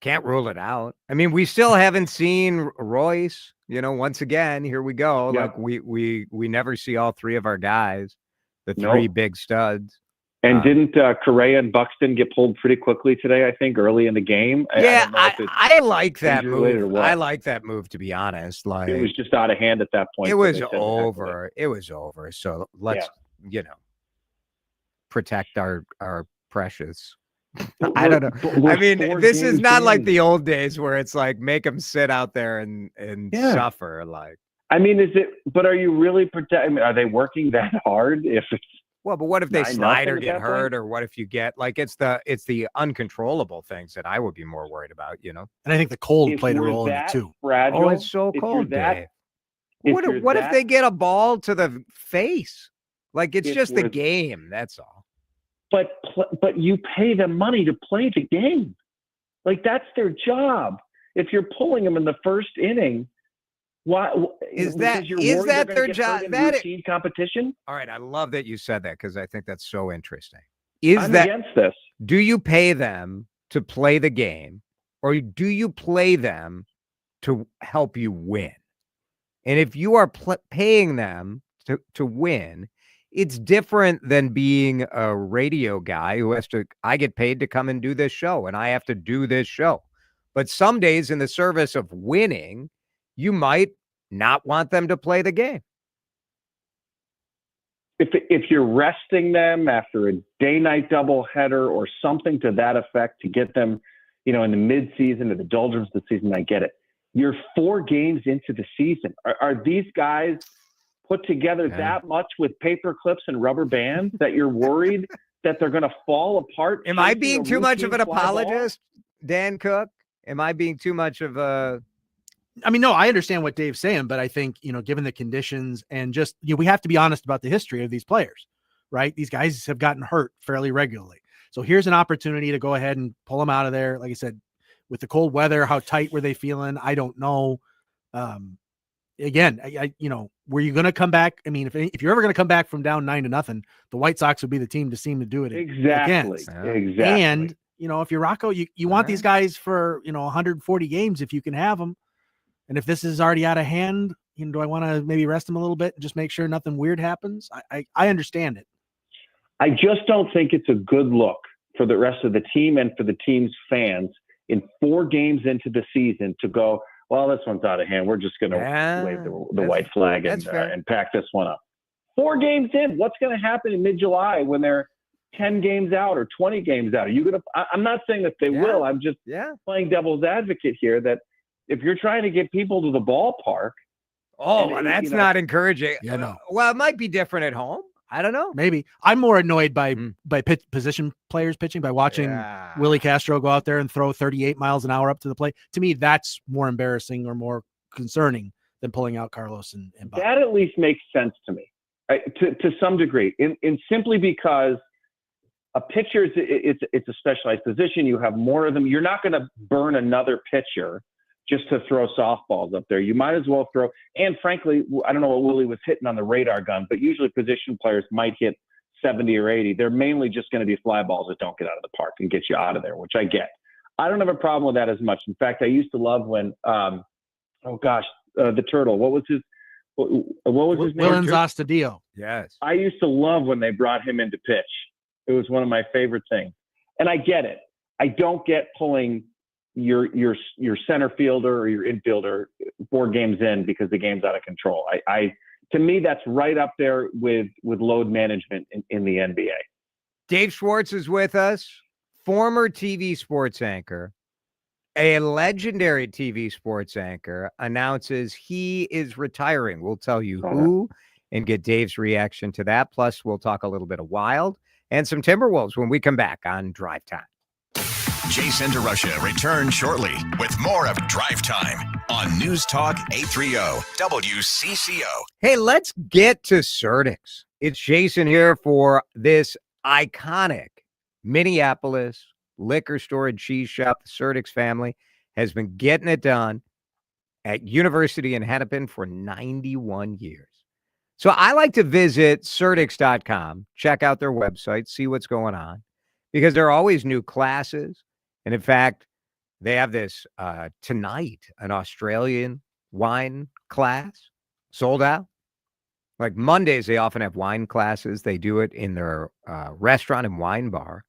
Can't rule it out. I mean, we still haven't seen Royce. Once again, here we go. Yep. Like we never see all three of our guys, the three big studs. And didn't Correa and Buxton get pulled pretty quickly today, I think, early in the game? I like that injury-related or move. what. I like that move, to be honest. Like, It was just out of hand at that point. it so was they said to heck with over. It was over. So let's, protect our precious. I don't know. I mean, this is not like the old days where it's like make them sit out there and suffer. Like, I mean, but are you really protecting? Are they working that hard? But what if they 9-0 slide or at get that hurt, point? or what if you get like it's the uncontrollable things that I would be more worried about, And I think the cold If played a you're role in it that too. fragile, Oh, it's so if you're cold, that- Dave. if you're What if that- they get a ball to the face? Like, it's If just the we're- game. That's all. But you pay them money to play the game. Like, that's their job. If you're pulling them in the first inning, why Is because that you're worried they're gonna their get job? hurt in That routine competition? All right, I love that you said that because I think that's so interesting. Is I'm that against this. do you pay them to play the game, or do you play them to help you win? And if you are paying them to win, it's different than being a radio guy who has to. I get paid to come and do this show, and I have to do this show. But some days, in the service of winning, you might not want them to play the game. If you're resting them after a day-night doubleheader or something to that effect to get them, in the mid-season or the doldrums of the season, I get it. You're 4 games into the season. Are these guys put together that much with paper clips and rubber bands that you're worried that they're going to fall apart? Am I chasing being a too much of an routine fly ball? apologist, Dan Cook? Am I being too much of a? I mean, no, I understand what Dave's saying, but I think, given the conditions and just, we have to be honest about the history of these players, right? These guys have gotten hurt fairly regularly. So here's an opportunity to go ahead and pull them out of there. Like I said, with the cold weather, how tight were they feeling? I don't know. Again, were you going to come back? I mean, if you're ever going to come back from down 9-0, the White Sox would be the team to seem to do it Exactly. against. Exactly. And, if you're Rocco, you want these guys for, 140 games if you can have them. And if this is already out of hand, do I want to maybe rest them a little bit and just make sure nothing weird happens? I understand it. I just don't think it's a good look for the rest of the team and for the team's fans in 4 games into the season to go, well, this one's out of hand. We're just going to wave the white flag and pack this one up. 4 games in, what's going to happen in mid-July when they're 10 games out or 20 games out? Are you going to? I'm not saying that they will. I'm just playing devil's advocate here that if you're trying to get people to the ballpark. That's not encouraging. Yeah, no. Well, it might be different at home. I don't know. Maybe I'm more annoyed by position players pitching, by watching Willie Castro go out there and throw 38 miles an hour up to the plate. To me, that's more embarrassing or more concerning than pulling out Carlos and Bob. That at least makes sense to me, right? To some degree, in simply because a pitcher it's a specialized position. You have more of them. You're not going to burn another pitcher just to throw softballs up there. You might as well throw, and frankly, I don't know what Willie was hitting on the radar gun, but usually position players might hit 70 or 80. They're mainly just going to be fly balls that don't get out of the park and get you out of there, which I get. I don't have a problem with that as much. In fact, I used to love when, the turtle, what was his name? Willens Astudillo. Yes. I used to love when they brought him into pitch. It was one of my favorite things. And I get it. I don't get pulling your center fielder or your infielder 4 games in because the game's out of control. To me, that's right up there with load management in the NBA. Dave Schwartz is with us, former TV sports anchor, a legendary TV sports anchor, announces he is retiring. We'll tell you who and get Dave's reaction to that. Plus, we'll talk a little bit of Wild and some Timberwolves when we come back on Drive Time. Jason DeRUSH returns shortly with more of Drive Time. on News Talk 830 WCCO. Hey, let's get to Surdyk's. It's Jason here for this iconic Minneapolis liquor store and cheese shop. The Surdyk's family has been getting it done at University in Hennepin for 91 years. So I like to visit Surdyks.com, check out their website, see what's going on, because there are always new classes. And in fact, they have this tonight, an Australian wine class sold out. Like Mondays, they often have wine classes. They do it in their restaurant and wine bar.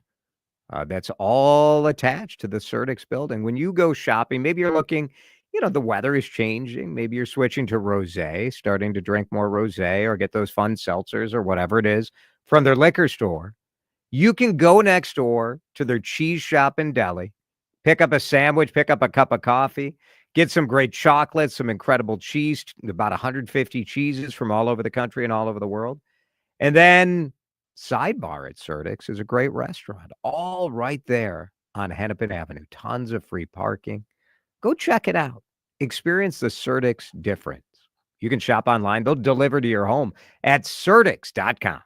That's all attached to the Surdyks building. When you go shopping, maybe you're looking, the weather is changing. Maybe you're switching to rosé, starting to drink more rosé or get those fun seltzers or whatever it is from their liquor store. You can go next door to their cheese shop and deli, pick up a sandwich, pick up a cup of coffee, get some great chocolate, some incredible cheese, about 150 cheeses from all over the country and all over the world. And then Sidebar at Surdyks is a great restaurant, all right there on Hennepin Avenue. Tons of free parking. Go check it out. Experience the Surdyks difference. You can shop online. They'll deliver to your home at Surdyks.com.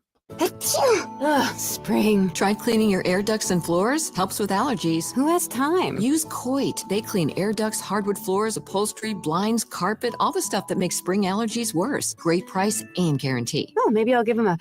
Spring. Tried cleaning your air ducts and floors? Helps with allergies. Who has time? Use Coit. They clean air ducts, hardwood floors, upholstery, blinds, carpet, all the stuff that makes spring allergies worse. Great price and guarantee. Oh, maybe I'll give him a...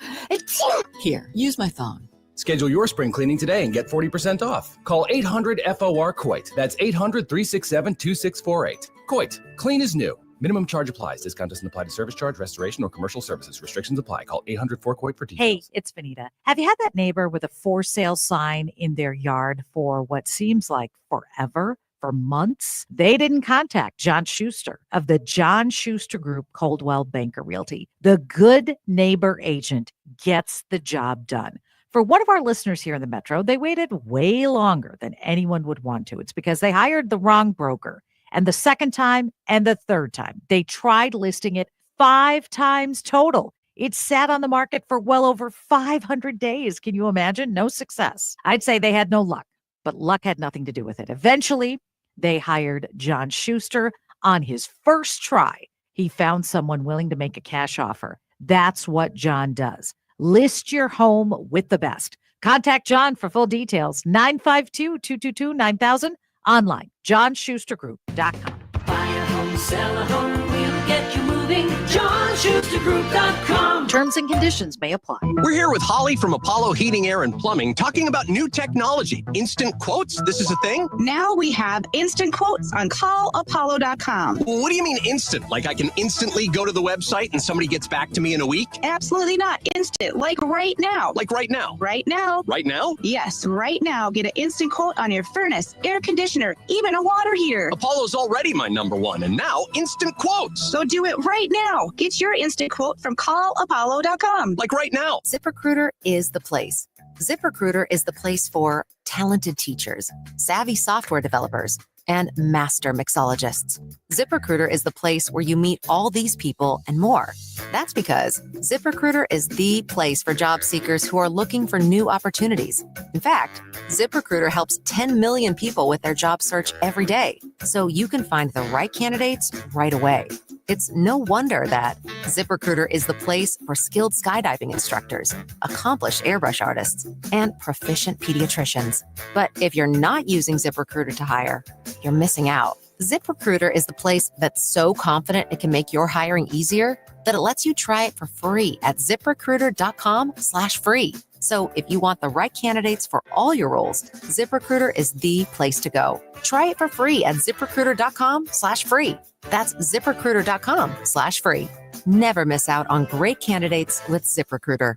Here, use my phone. Schedule your spring cleaning today and get 40% off. Call 800-FOR-COIT. That's 800-367-2648. Coit. Clean is new. Minimum charge applies. Discount doesn't apply to service charge, restoration, or commercial services. Restrictions apply. Call 800-4COIT for details. Hey, it's Vanita. Have you had that neighbor with a for sale sign in their yard for what seems like forever? For months? They didn't contact John Schuster of the John Schuster Group, Coldwell Banker Realty. The good neighbor agent gets the job done. For one of our listeners here in the Metro, they waited way longer than anyone would want to. It's because they hired the wrong broker. And the second time and the third time, they tried listing it 5 times total. It sat on the market for well over 500 days. Can you imagine? No success. I'd say they had no luck, but luck had nothing to do with it. Eventually, they hired John Schuster on his first try. He found someone willing to make a cash offer. That's what John does. List your home with the best. Contact John for full details. 952-222-9000. Online, johnschustergroup.com. Buy a home, sell a home, we'll get you moving. johnschustergroup.com. Terms and conditions may apply. We're here with Holly from Apollo Heating, Air, and Plumbing talking about new technology. Instant quotes? This is a thing? Now we have instant quotes on callapollo.com. What do you mean instant? Like I can instantly go to the website and somebody gets back to me in a week? Absolutely not. Instant. Like right now. Like right now? Right now. Right now? Yes, right now. Get an instant quote on your furnace, air conditioner, even a water heater. Apollo's already my #1, and now instant quotes. So do it right now. Get your instant quote from callapollo.com. Like right now. ZipRecruiter is the place. ZipRecruiter is the place for talented teachers, savvy software developers, and master mixologists. ZipRecruiter is the place where you meet all these people and more. That's because ZipRecruiter is the place for job seekers who are looking for new opportunities. In fact, ZipRecruiter helps 10 million people with their job search every day, so you can find the right candidates right away. It's no wonder that ZipRecruiter is the place for skilled skydiving instructors, accomplished airbrush artists, and proficient pediatricians. But if you're not using ZipRecruiter to hire, you're missing out. ZipRecruiter is the place that's so confident it can make your hiring easier that it lets you try it for free at ZipRecruiter.com/free. So if you want the right candidates for all your roles, ZipRecruiter is the place to go. Try it for free at ZipRecruiter.com/free. That's ZipRecruiter.com/free. Never miss out on great candidates with ZipRecruiter.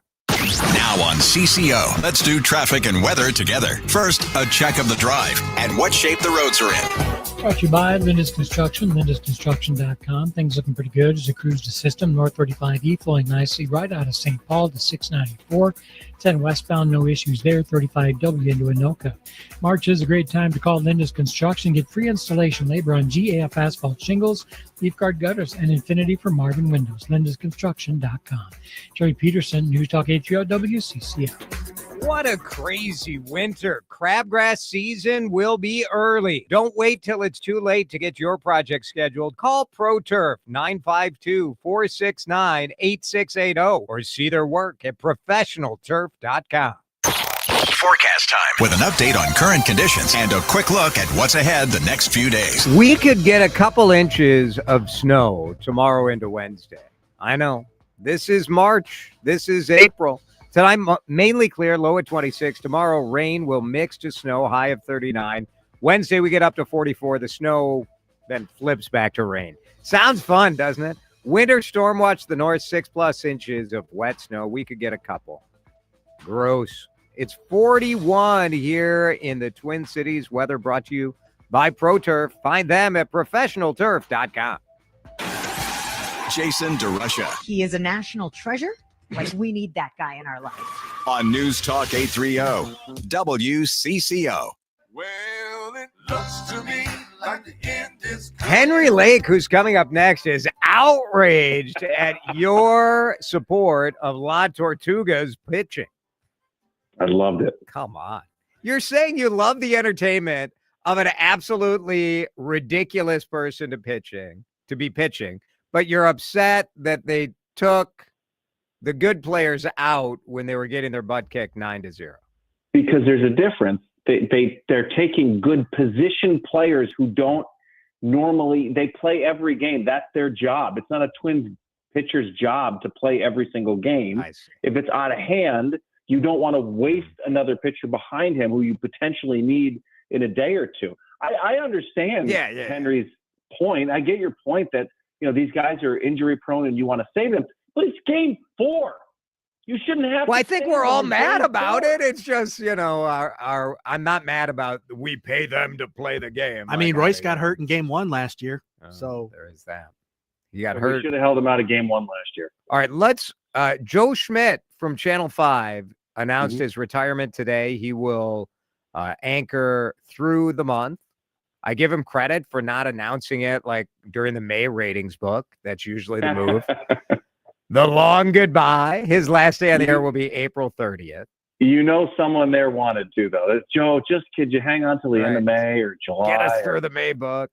Now on CCO, let's do traffic and weather together. First, a check of the drive and what shape the roads are in. Brought to you by Linda's Construction, lindasconstruction.com. Things looking pretty good as you cruise the system. North 35E flowing nicely right out of St. Paul to 694. 10 westbound, no issues there. 35W into Anoka. March is a great time to call Linda's Construction. Get free installation labor on GAF asphalt shingles, leaf guard gutters, and Infinity for Marvin windows. lindasconstruction.com. Jerry Peterson, News Talk 830 WCCO. What a crazy winter. Crabgrass season will be early. Don't wait till it's too late to get your project scheduled. Call ProTurf 952-469-8680 or see their work at professionalturf.com. Forecast time with an update on current conditions and a quick look at what's ahead the next few days. We could get a couple inches of snow tomorrow into Wednesday. I know. This is March. This is April. Tonight, mainly clear, low at 26. Tomorrow, rain will mix to snow, high of 39. Wednesday, we get up to 44. The snow then flips back to rain. Sounds fun, doesn't it? Winter storm watch the north, 6+ inches of wet snow. We could get a couple. Gross. It's 41 here in the Twin Cities. Weather brought to you by ProTurf. Find them at professionalturf.com. Jason DeRUSH. He is a national treasure. Like, we need that guy in our life. On News Talk 830 WCCO. Well, it looks to me like the end is Henry Lake, who's coming up next, is outraged at your support of La Tortuga's pitching. I loved it. Come on. You're saying you love the entertainment of an absolutely ridiculous person to be pitching, but you're upset that they took the good players out when they were getting their butt kicked 9-0. Because there's a difference. They're taking good position players who don't normally, they play every game. That's their job. It's not a Twins pitcher's job to play every single game. If it's out of hand, you don't want to waste another pitcher behind him who you potentially need in a day or two. I understand Henry's point. I get your point that, these guys are injury prone and you want to save them. But it's game 4. You shouldn't have. Well, I think we're all mad about it. It's just, I'm not mad about we pay them to play the game. I mean, Royce got hurt in game 1 last year. So there is that. He got We hurt. should have held him out of game 1 last year. All right, let's. Joe Schmidt from Channel 5 announced his retirement today. He will anchor through the month. I give him credit for not announcing it like during the May ratings book. That's usually the move. The long goodbye. His last day on the air will be April 30th. Someone there wanted to, though. It's, Joe, could you hang on till the end of May or July? Get us through the May book.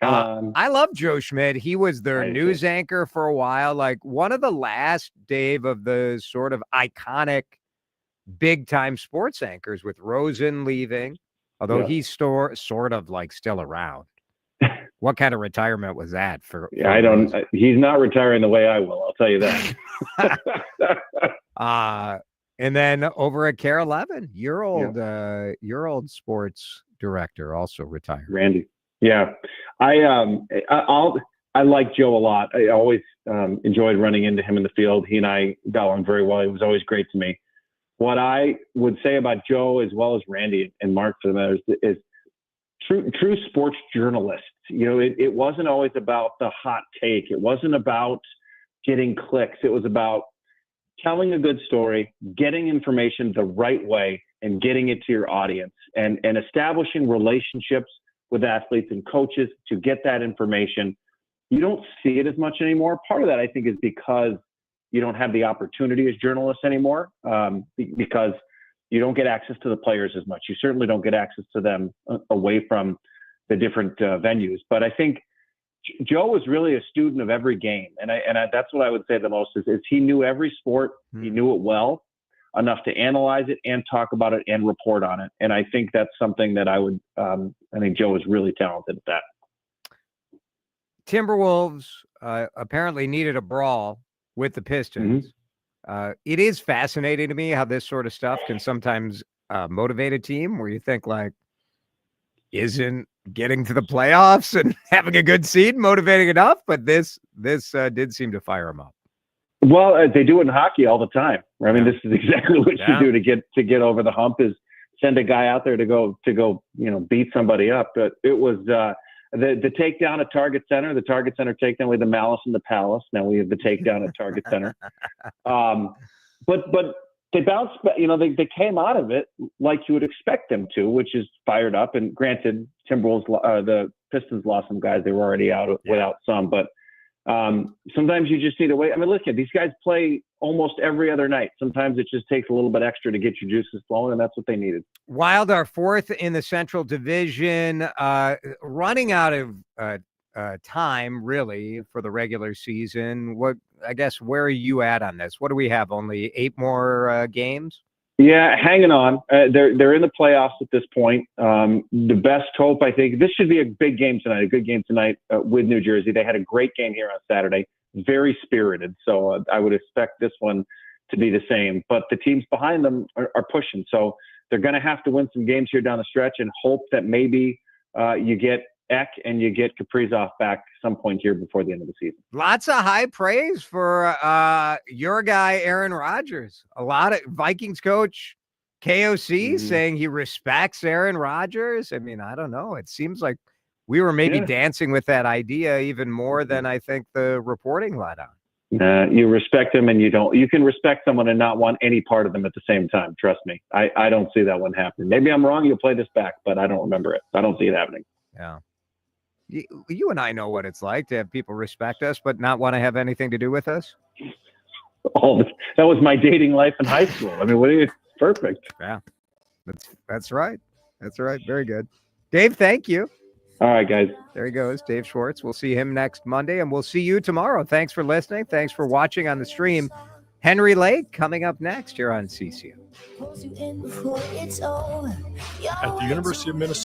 I love Joe Schmidt. He was their news anchor for a while. Like one of the last, Dave, of the sort of iconic big-time sports anchors with Rosen leaving, although he's sort of like still around. What kind of retirement was that for? Yeah, I don't. He's not retiring the way I will. I'll tell you that. And then over at Care 11, your old sports director also retired. Randy. Yeah, I like Joe a lot. I always enjoyed running into him in the field. He and I got along very well. He was always great to me. What I would say about Joe, as well as Randy and Mark for the matter, is true sports journalists. It wasn't always about the hot take. It wasn't about getting clicks. It was about telling a good story, getting information the right way, and getting it to your audience, and establishing relationships with athletes and coaches to get that information. You don't see it as much anymore. Part of that, I think, is because you don't have the opportunity as journalists anymore, because you don't get access to the players as much. You certainly don't get access to them away from the different venues. But I think Joe was really a student of every game. And that's what I would say the most is he knew every sport. He knew it well enough to analyze it and talk about it and report on it. And I think that's something that I think Joe is really talented at that. Timberwolves apparently needed a brawl with the Pistons. It is fascinating to me how this sort of stuff can sometimes motivate a team where you think like, isn't getting to the playoffs and having a good seed motivating enough? But this did seem to fire them up. Well, they do it in hockey all the time. I mean, this is exactly what you do to get over the hump, is send a guy out there to go beat somebody up. But it was the takedown at Target Center, the Target Center takedown with the Malice in the Palace. Now we have the takedown at Target Center. But they bounced back. They came out of it like you would expect them to, which is fired up. And granted, the Pistons lost some guys; they were already out without some. But sometimes you just need to wait. I mean, listen, these guys play almost every other night. Sometimes it just takes a little bit extra to get your juices flowing, and that's what they needed. Wild are fourth in the Central Division, running out of time really for the regular season. Where are you at on this? What do we have? Only 8 more games? Yeah, hanging on. They're in the playoffs at this point. The best hope, I think, this should be a big game tonight, a good game tonight with New Jersey. They had a great game here on Saturday, very spirited. So I would expect this one to be the same. But the teams behind them are pushing. So they're going to have to win some games here down the stretch and hope that maybe you get Eck and you get Kaprizov back some point here before the end of the season. Lots of high praise for your guy, Aaron Rodgers. A lot of Vikings coach KOC saying he respects Aaron Rodgers. I mean, I don't know. It seems like we were maybe dancing with that idea even more than I think the reporting led on. You respect him and you can respect someone and not want any part of them at the same time. Trust me. I don't see that one happening. Maybe I'm wrong. You'll play this back, but I don't remember it. I don't see it happening. Yeah. You and I know what it's like to have people respect us, but not want to have anything to do with us. Oh, that was my dating life in high school. I mean, perfect. Yeah, that's right. That's right. Very good. Dave, thank you. All right, guys. There he goes, Dave Schwartz. We'll see him next Monday, and we'll see you tomorrow. Thanks for listening. Thanks for watching on the stream. Henry Lake coming up next here on CCO. At the University of Minnesota.